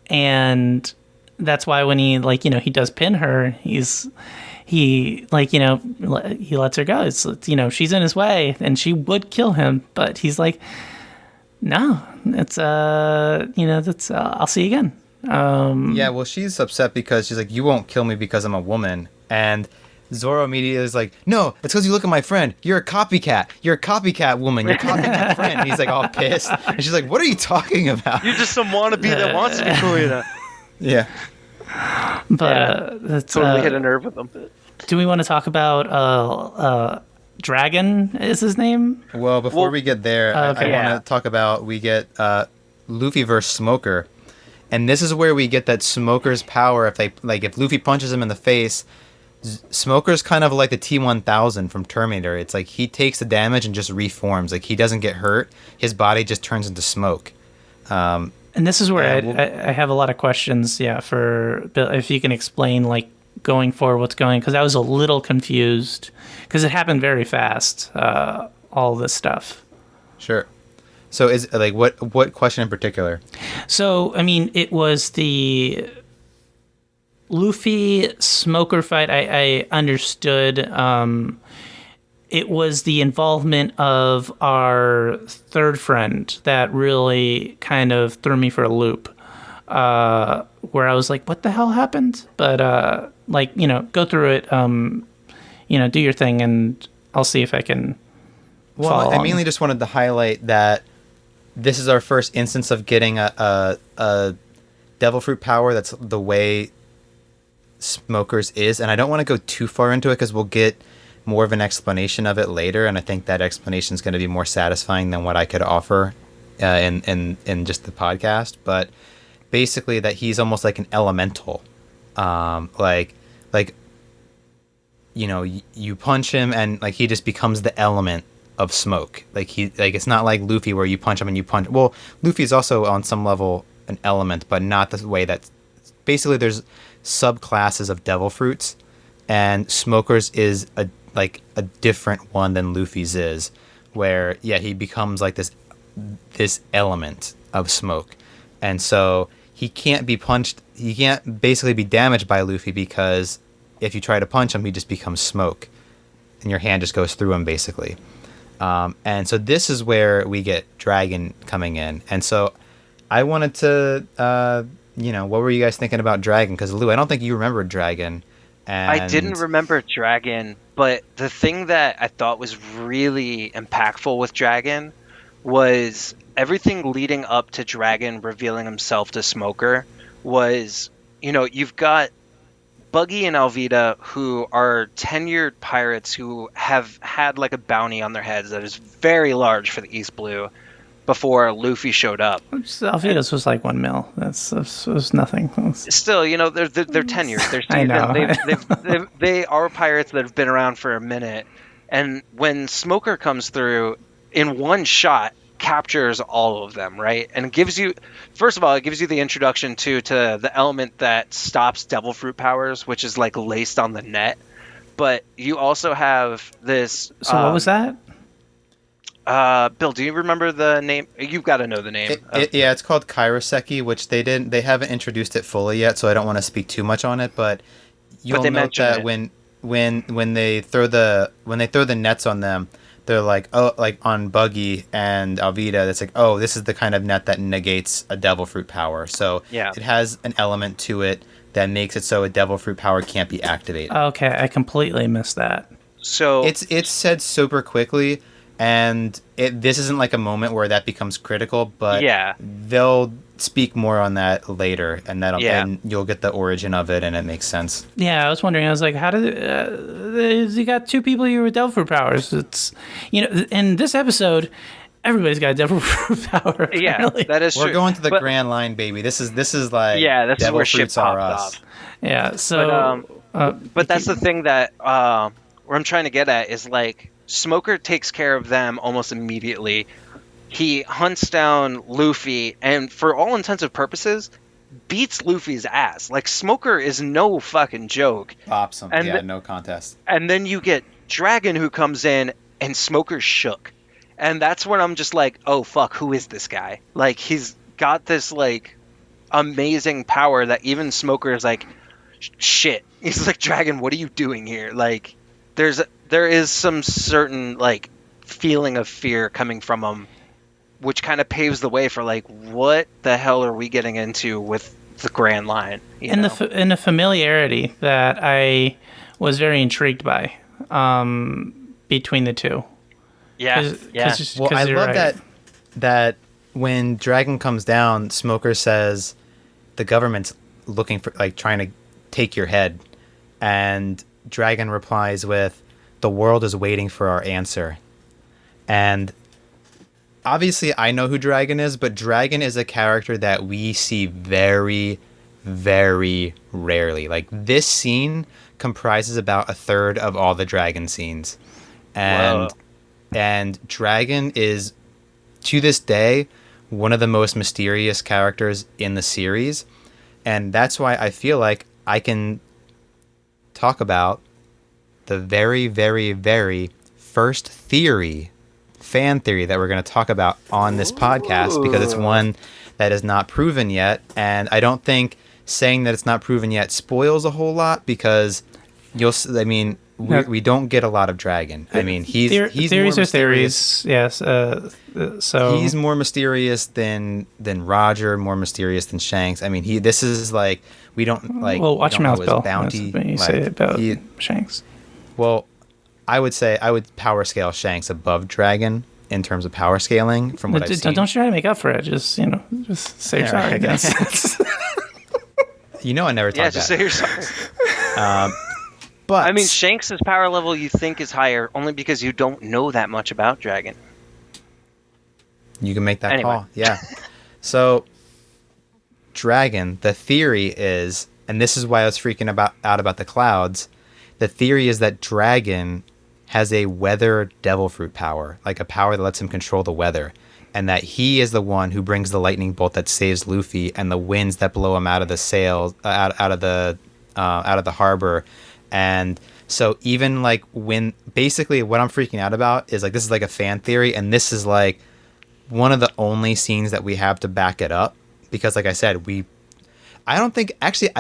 and that's why when he he does pin her, he lets her go. It's she's in his way and she would kill him, but he's like, no, it's that's I'll see you again. Yeah, well, she's upset because she's like, you won't kill me because I'm a woman. And Zoro immediately is like, no, it's because you look at my friend. You're a copycat. You're a copycat woman. You're a copycat friend. And he's like all pissed. And she's like, what are you talking about? You're just some wannabe that wants to be cool. Yeah. But that's totally hit a nerve with them. Do we want to talk about Dragon is his name? Well, before we get there, I want to talk about, we get Luffy versus Smoker. And this is where we get that Smoker's power. If Luffy punches him in the face, Smoker's kind of like the T-1000 from Terminator. It's like he takes the damage and just reforms. Like he doesn't get hurt. His body just turns into smoke. And this is where I have a lot of questions. Yeah, for Bill, if you can explain going forward what's going, because I was a little confused because it happened very fast. All this stuff. Sure. So is what question in particular? So I mean, it was the Luffy Smoker fight. I understood. It was the involvement of our third friend that really kind of threw me for a loop. Where I was like, what the hell happened? But go through it. Do your thing, and I'll see if I can. Well, I mainly just wanted to highlight that this is our first instance of getting a devil fruit power that's the way Smoker's is, and I don't want to go too far into it because we'll get more of an explanation of it later, and I think that explanation is going to be more satisfying than what I could offer in just the podcast. But basically, that he's almost like an elemental, you punch him and he just becomes the element of smoke. It's not like Luffy where you punch him and you punch. Well, Luffy is also on some level an element, but not the way that. Basically, there's subclasses of devil fruits, and Smoker's is a different one than Luffy's is, where he becomes like this element of smoke, and so he can't be punched. He can't basically be damaged by Luffy because if you try to punch him, he just becomes smoke, and your hand just goes through him basically. And so this is where we get Dragon coming in. And so I wanted to, what were you guys thinking about Dragon? Because Lou, I don't think you remembered Dragon. And I didn't remember Dragon, but the thing that I thought was really impactful with Dragon was everything leading up to Dragon revealing himself to Smoker was, you've got Buggy and Alvida, who are tenured pirates who have had a bounty on their heads that is very large for the East Blue before Luffy showed up. Alvida's was like 1 mil. That was nothing. Still, they're tenured. They're I know. They are pirates that have been around for a minute. And when Smoker comes through, in one shot, captures all of them, right? And gives you, first of all, it gives you the introduction to the element that stops devil fruit powers, which is laced on the net. But you also have this. So what was that? Bill, do you remember the name? You've got to know the name. It's called Kairoseki, which they haven't introduced it fully yet, so I don't want to speak too much on it. But you'll note that when they throw the nets on them, they're on Buggy and Alvida, it's this is the kind of net that negates a devil fruit power. So it has an element to it that makes it so a devil fruit power can't be activated. Okay, I completely missed that. So it's said super quickly, and this isn't a moment where that becomes critical, but they'll speak more on that later, and and you'll get the origin of it, and it makes sense. Yeah, I was wondering. I was like, how did you got 2 people here with devil fruit powers? It's in this episode, everybody's got a devil fruit power. Apparently. Yeah, that is true. We're going to the Grand Line, baby. This is this devil is where fruits shit are popped us. off. Yeah. So, but that's the thing that where I'm trying to get at is Smoker takes care of them almost immediately. He hunts down Luffy, and for all intents and purposes, beats Luffy's ass. Smoker is no fucking joke. Pops him. And no contest. And then you get Dragon, who comes in, and Smoker's shook. And that's when I'm just oh fuck, who is this guy? He's got this amazing power that even Smoker is like, shit. He's like, Dragon, what are you doing here? Like, there is some certain like feeling of fear coming from him, which kind of paves the way for like, what the hell are we getting into with the Grand Line? And the familiarity that I was very intrigued by between the two. Yeah, Well, I love that when Dragon comes down, Smoker says the government's looking for, like, trying to take your head, and Dragon replies with, the world is waiting for our answer. And obviously I know who Dragon is, but Dragon is a character that we see very, very rarely. Like, this scene comprises about a third of all the Dragon scenes. And Dragon is, to this day, one of the most mysterious characters in the series. And that's why I feel like I can talk about the very, very, very first fan theory that we're going to talk about on this podcast, because it's one that is not proven yet. And I don't think saying that it's not proven yet spoils a whole lot, because we don't get a lot of Dragon. I mean, he's theories are theories. Yes. So he's more mysterious than Roger, more mysterious than Shanks. I mean, this is like, we don't like. Well, watch your mouth, Bill. Bounty. That's what you say about Shanks. Well, I would power scale Shanks above Dragon in terms of power scaling from what I've seen. Don't try to make up for it. Just say you're sorry, I guess. I never talk. Yeah, just say you're sorry. But I mean, Shanks' power level you think is higher only because you don't know that much about Dragon. You can make that call. Yeah. So Dragon, the theory is, and this is why I was freaking out about the clouds, the theory is that Dragon has a weather devil fruit power, like a power that lets him control the weather, and that he is the one who brings the lightning bolt that saves Luffy and the winds that blow him out of the sails, out of the harbor. And so even like when basically what I'm freaking out about is like, this is like a fan theory, and this is like one of the only scenes that we have to back it up, because like I said, I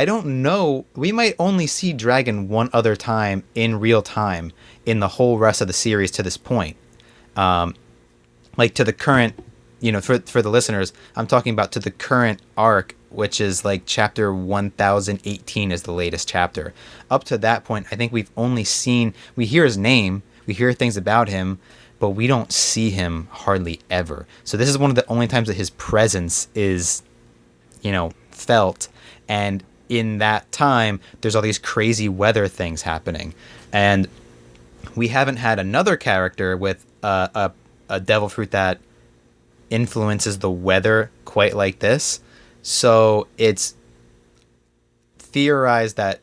don't know, we might only see Dragon one other time in real time in the whole rest of the series to this point. Like to the current, for the listeners, I'm talking about to the current arc, which is like chapter 1018 is the latest chapter. Up to that point, I think we hear his name, we hear things about him, but we don't see him hardly ever. So this is one of the only times that his presence is, felt. And in that time, there's all these crazy weather things happening. And we haven't had another character with a devil fruit that influences the weather quite like this. So it's theorized that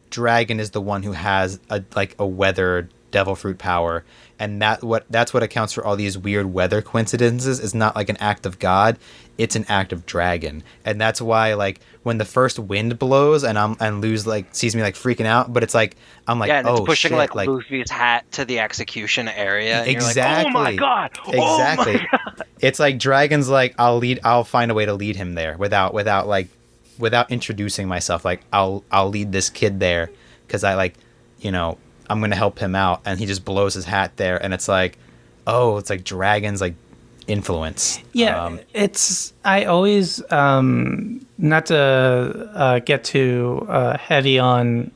Dragon is the one who has a weather devil fruit power, and that's what accounts for all these weird weather coincidences. It's not like an act of God, it's an act of Dragon. And that's why like when the first wind blows and Lou's like sees me like freaking out, but it's like I'm like, and it's pushing shit, like Luffy's hat to the execution area, and exactly. You're like, oh my god, exactly. Oh my god. It's like Dragon's like, I'll find a way to lead him there without introducing myself. Like I'll lead this kid there because I I'm going to help him out. And he just blows his hat there. And it's like, it's like Dragon's like influence. Yeah. I always, not to get too heavy on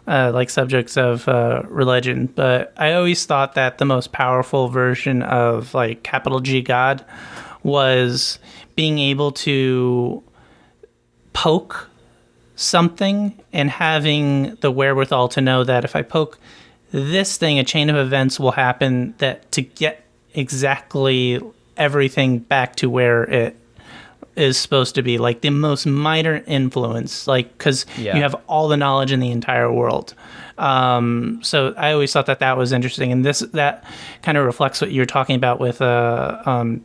like subjects of religion, but I always thought that the most powerful version of like capital G God was being able to poke something and having the wherewithal to know that if I poke this thing, a chain of events will happen that to get exactly everything back to where it is supposed to be, like the most minor influence, like because you have all the knowledge in the entire world. So I always thought that was interesting, and that kind of reflects what you're talking about with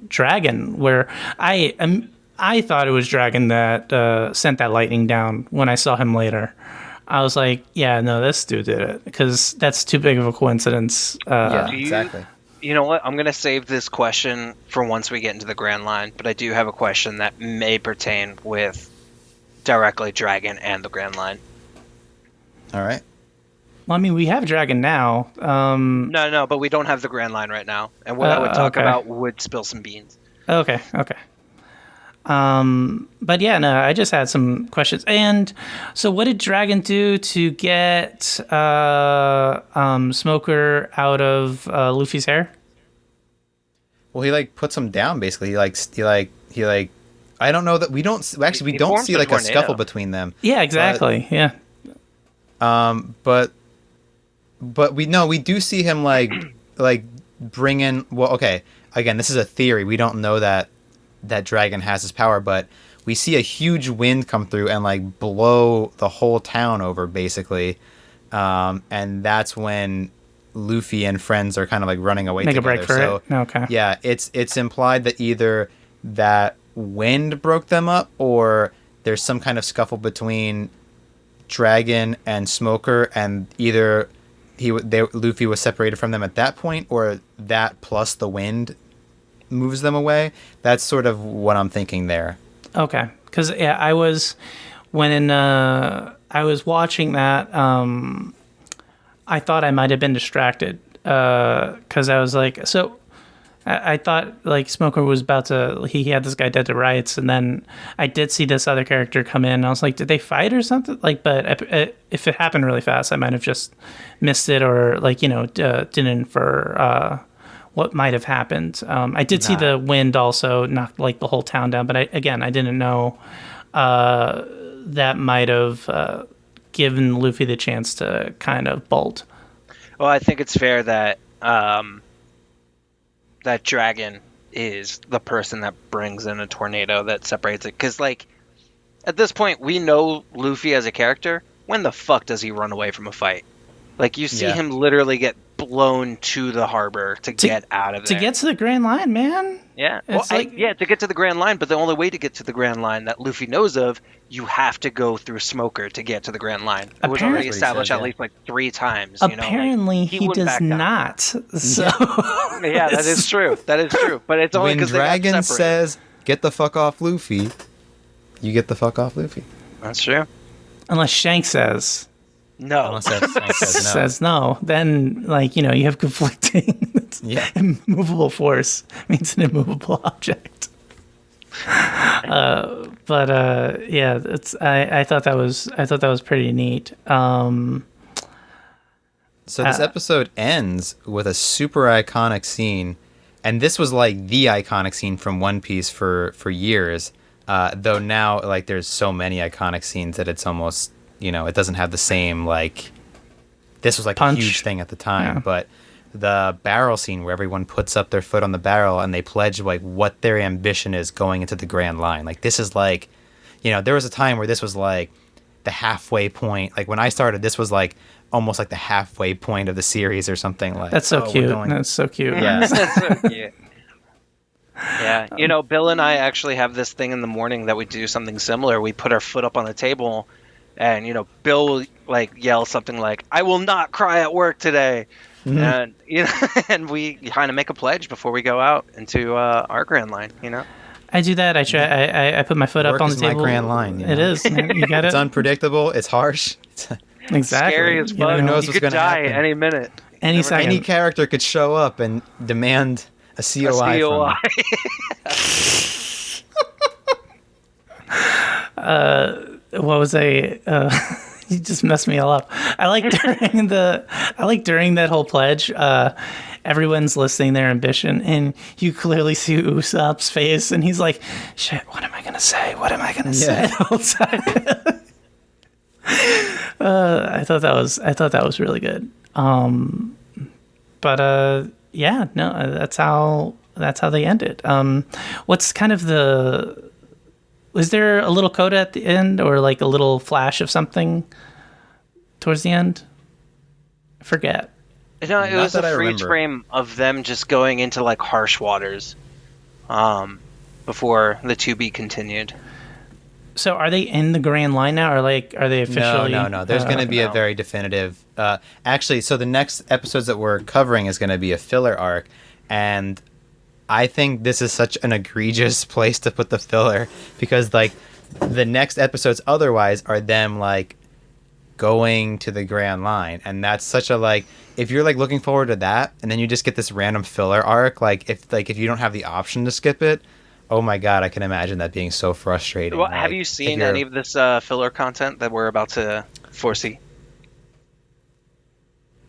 Dragon, where I thought it was Dragon that sent that lightning down. When I saw him later, I was like, yeah, no, this dude did it, because that's too big of a coincidence. Exactly. You know what? I'm gonna save this question for once we get into the Grand Line, but I do have a question that may pertain with directly Dragon and the Grand Line. All right. Well, I mean, we have Dragon now. No, but we don't have the Grand Line right now, and what I would talk okay. about would spill some beans. Okay. But yeah, no, I just had some questions. And so what did Dragon do to get Smoker out of Luffy's hair? Well, he like puts him down basically. He I don't know that we don't actually we don't forms see a like a tornado. scuffle between them. Yeah, exactly. Yeah. But we do see him like bring in. Well, okay. Again, this is a theory. We don't know that Dragon has his power, but we see a huge wind come through and like blow the whole town over, basically. And that's when Luffy and friends are kind of like running away Make together. a break for So, it. Okay. yeah, it's implied that either that wind broke them up, or there's some kind of scuffle between Dragon and Smoker, and either Luffy was separated from them at that point, or that plus the wind moves them away. That's sort of what I'm thinking there. Okay. Because yeah, I was watching that. I thought I might have been distracted because I was like, so I thought like Smoker was about to. He had this guy dead to rights, and then I did see this other character come in. And I was like, did they fight or something? Like, but if it happened really fast, I might have just missed it, or like didn't infer what might have happened. I did see the wind also knock like the whole town down, but I didn't know that might have given Luffy the chance to kind of bolt. Well, I think it's fair that that Dragon is the person that brings in a tornado that separates it. Because, like, at this point, we know Luffy as a character. When the fuck does he run away from a fight? Like, you see him literally get blown to the harbor to get out of there. To get to the Grand Line, man. Yeah. It's to get to the Grand Line, but the only way to get to the Grand Line that Luffy knows of, you have to go through Smoker to get to the Grand Line. It was already established at least like 3 times. Apparently, he does not. So yeah, that is true. That is true. But it's only because Dragon says, "Get the fuck off, Luffy," you get the fuck off, Luffy. That's true. Unless Shanks says. No. Unless Shanks says no, then like you have conflicting. Immovable force means an immovable object. It's I thought that was pretty neat. So this episode ends with a super iconic scene, and this was like the iconic scene from One Piece for years. Though now like there's so many iconic scenes that it's almost it doesn't have the same like. This was like punch. A huge thing at the time, but the barrel scene where everyone puts up their foot on the barrel and they pledge like what their ambition is going into the Grand Line. Like this is like, there was a time where this was like the halfway point. Like when I started, this was like almost like the halfway point of the series or something like. That's so cute. That's so cute. Yeah. That's so cute. Yeah, Bill and I actually have this thing in the morning that we do something similar. We put our foot up on the table, and Bill will like yell something like, "I will not cry at work today," and and we kind of make a pledge before we go out into our Grand Line. I do that. I try. I put my foot Work up on the is table. my Grand Line. It is. You got it. It's unpredictable. It's harsh. Exactly. Scary as fuck. Who knows You what's could gonna die happen. any minute. Any second. Any character could show up and demand a COI. From What was you just messed me all up. I like during that whole pledge, everyone's listing their ambition, and you clearly see Usopp's face, and he's like, "Shit, what am I gonna say? What am I gonna say?" The whole time. I thought that was really good. That's how they ended. What's kind of was there a little coda at the end, or like a little flash of something towards the end? I forget. No, it was a freeze frame of them just going into like harsh waters before the to be continued. So are they in the Grand Line now, or like are they officially? No. There's going to be a very definitive. Actually, so the next episodes that we're covering is going to be a filler arc, And I think this is such an egregious place to put the filler because like the next episodes otherwise are them like going to the Grand Line, and that's such a like if you're like looking forward to that and then you just get this random filler arc, like if you don't have the option to skip it, oh my god, I can imagine that being so frustrating. Well, like, have you seen any of this filler content that we're about to foresee?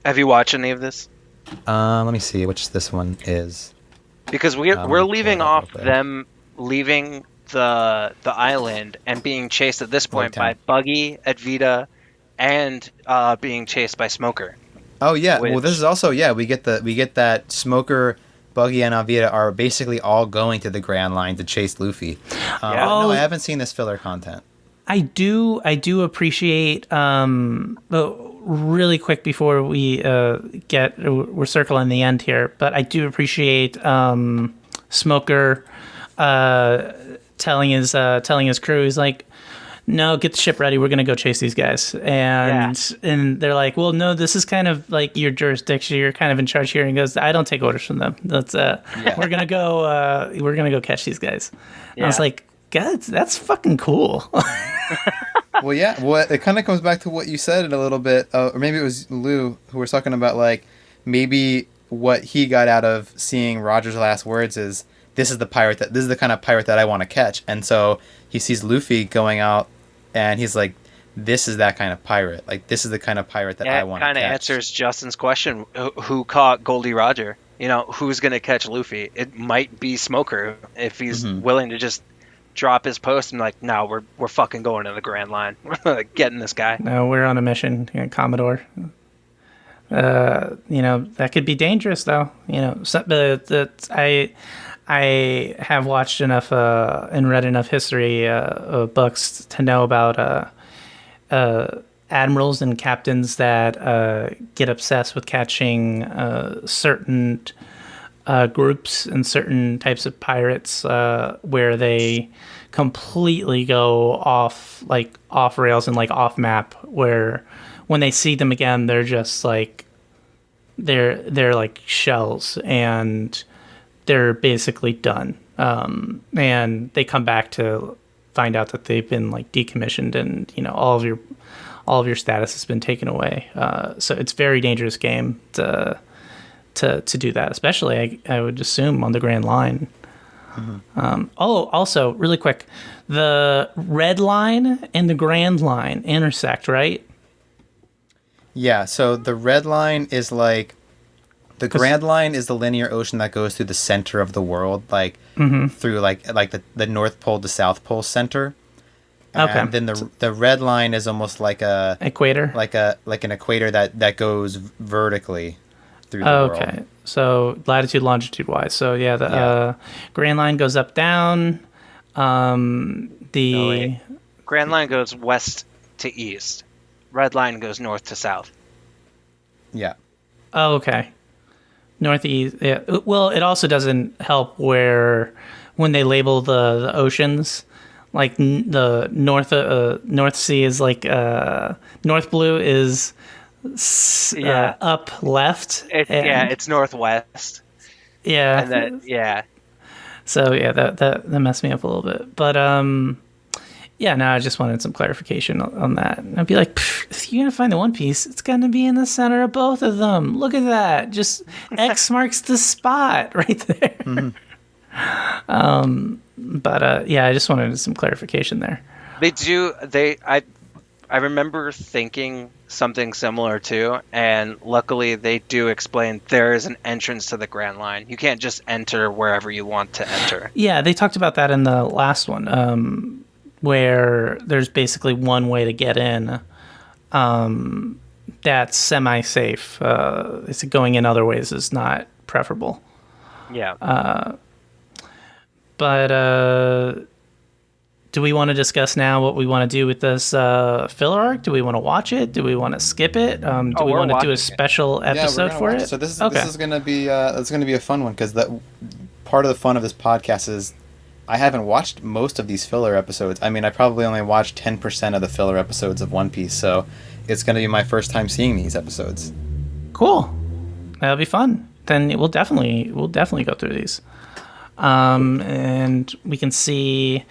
Have you watched any of this? Let me see which this one is. Because we're leaving pull it up off real quick. them leaving the island and being chased at this point by Lougetown. Buggy, Advita, and being chased by Smoker. Oh yeah, well Which- this is also we get that Smoker, Buggy, and Alvita are basically all going to the Grand Line to chase Luffy. Yeah. No, Oh. I haven't seen this filler content. I do appreciate really quick before we we're circling the end here, but I do appreciate Smoker telling his crew, he's like, no, get the ship ready, we're gonna go chase these guys, and they're like, well, no, this is kind of like your jurisdiction, you're kind of in charge here, and he goes, I don't take orders from them, that's we're gonna go catch these guys. And I was like, God, that's fucking cool. Well, yeah. Well, it kind of comes back to what you said a little bit, or maybe it was Lou who was talking about like maybe what he got out of seeing Roger's last words is this is the kind of pirate that I want to catch, and so he sees Luffy going out, and he's like, this is that kind of pirate. Like this is the kind of pirate that I want to catch. Kind of answers Justin's question: who caught Goldie Roger? You know, who's gonna catch Luffy? It might be Smoker if he's willing to just drop his post and like, no, we're fucking going to the Grand Line. We're like, getting this guy. No, we're on a mission, Commodore. That could be dangerous, though. I have watched enough and read enough history books to know about admirals and captains that get obsessed with catching certain groups and certain types of pirates where they completely go off rails and like off map, where when they see them again they're just like they're like shells and they're basically done, and they come back to find out that they've been like decommissioned and all of your status has been taken away, so it's a very dangerous game to do that, especially I would assume on the Grand Line. Also, really quick, the Red Line and the Grand Line intersect, right? Yeah, so the Red Line is like the Grand Line is the linear ocean that goes through the center of the world, like through like the North Pole to South Pole center. Okay. And then the Red Line is almost like a Equator. like an equator that goes vertically through the world. Okay, so latitude, longitude wise. So yeah, the Grand Line goes up, down. The Grand Line goes west to east. Red Line goes north to south. Yeah. Oh, okay. Northeast. Yeah. Well, it also doesn't help when they label the oceans, like the North Sea is like North Blue is up left. It's northwest. Yeah. And then So yeah, that messed me up a little bit, but I just wanted some clarification on that. And I'd be like, if you're gonna find the One Piece, it's gonna be in the center of both of them. Look at that, just X marks the spot right there. I just wanted some clarification there. I remember thinking something similar too, and luckily they do explain there is an entrance to the Grand Line. You can't just enter wherever you want to enter. Yeah, they talked about that in the last one, where there's basically one way to get in that's semi-safe. It's going in other ways is not preferable. Yeah. But do we want to discuss now what we want to do with this filler arc? Do we want to watch it? Do we want to skip it? Do we want to do a special episode for it? So this is gonna be a fun one because part of the fun of this podcast is I haven't watched most of these filler episodes. I mean, I probably only watched 10% of the filler episodes of One Piece, so it's gonna be my first time seeing these episodes. Cool. That'll be fun. then we'll definitely go through these. And we can see,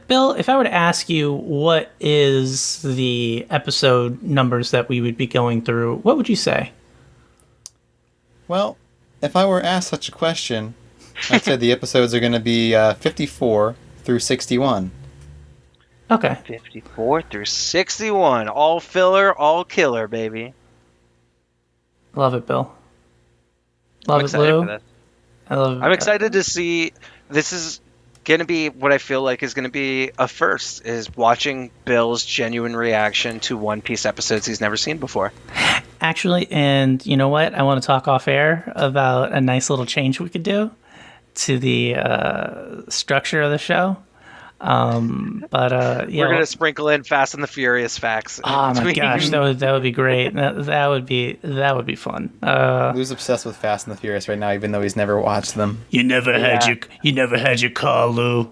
Bill, if I were to ask you what is the episode numbers that we would be going through, what would you say? Well, if I were asked such a question, I'd say the episodes are going to be 54 through 61. Okay. 54 through 61. All filler, all killer, baby. Love it, Bill. Love I'm it, excited Lou. for this. I'm excited to see. This is going to be what I feel like is going to be a first, is watching Bill's genuine reaction to One Piece episodes he's never seen before. Actually, and you know what? I want to talk off air about a nice little change we could do to the structure of the show. We're gonna sprinkle in Fast and the Furious facts. Oh my gosh, that would be great. That would be fun. Lou's obsessed with Fast and the Furious right now, even though he's never watched them. You never had your car, Lou.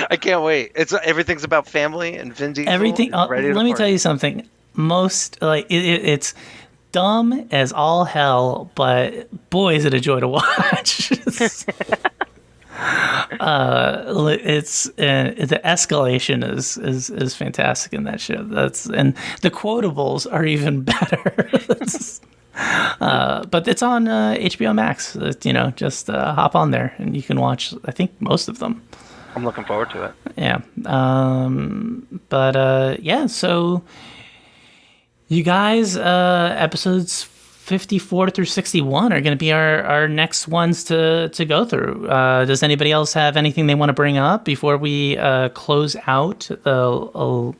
I can't wait. Everything's about family and Vin Diesel. Everything. Let me tell you something. It's dumb as all hell, but boy, is it a joy to watch. It's the escalation is fantastic in that show. And the quotables are even better. But it's on HBO Max. Just hop on there and you can watch, I think, most of them. I'm looking forward to it. Yeah. So you guys, episodes 54 through 61 are going to be our next ones to go through. Does anybody else have anything they want to bring up before we close out the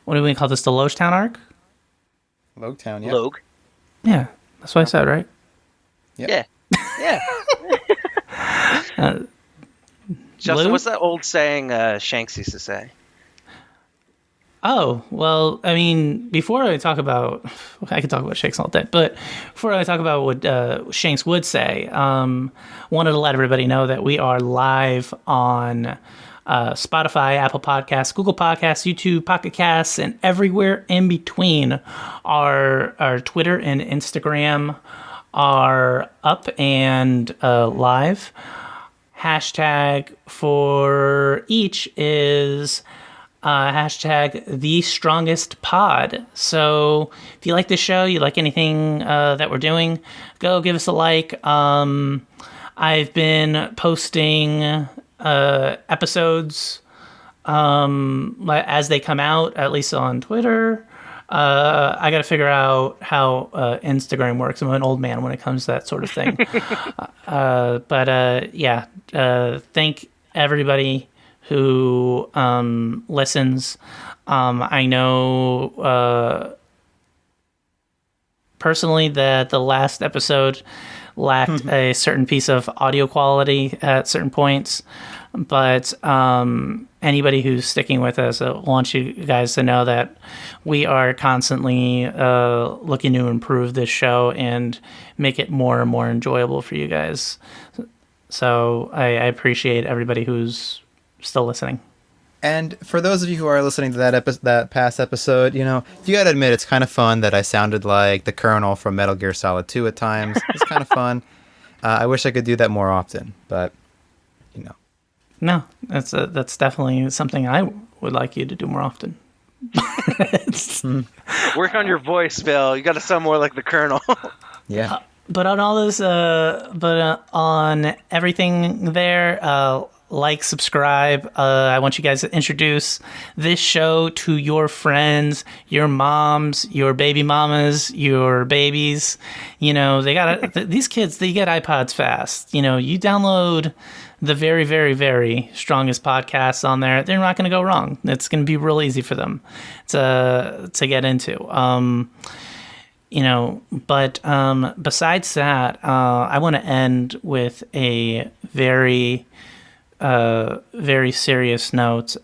what do we call this? The Lougetown arc? Loguetown, yeah. Logue. Yeah, that's what I said, right? Yep. Yeah. Justin, Lou? what's that old saying Shanks used to say? Oh, well, I mean, before I talk about, I could talk about Shanks all day, but before I talk about what Shanks would say, wanted to let everybody know that we are live on Spotify, Apple Podcasts, Google Podcasts, YouTube, Pocket Casts, and everywhere in between. Our Twitter and Instagram are up and live. Hashtag for each is hashtag the strongest pod. So if you like this show, you like anything that we're doing, go give us a like. I've been posting episodes as they come out, at least on Twitter. I got to figure out how Instagram works. I'm an old man when it comes to that sort of thing. Thank everybody who listens. I know personally that the last episode lacked a certain piece of audio quality at certain points, but anybody who's sticking with us, I want you guys to know that we are constantly looking to improve this show and make it more and more enjoyable for you guys. So I appreciate everybody who's still listening. And for those of you who are listening to that past episode, you gotta admit it's kind of fun that I sounded like the Colonel from Metal Gear Solid 2 at times. It's kind of fun. I wish I could do that more often, but No, that's definitely something I would like you to do more often. Work on your voice, Bill. You got to sound more like the Colonel. Yeah. But on all this, on everything there, like, subscribe. I want you guys to introduce this show to your friends, your moms, your baby mamas, your babies. These kids, they get iPods fast. You download the very, very, very strongest podcasts on there. They're not going to go wrong. It's going to be real easy for them to get into. But besides that, I want to end with a very, very serious note.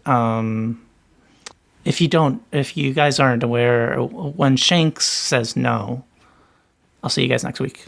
If you guys aren't aware, when Shanks says no, I'll see you guys next week.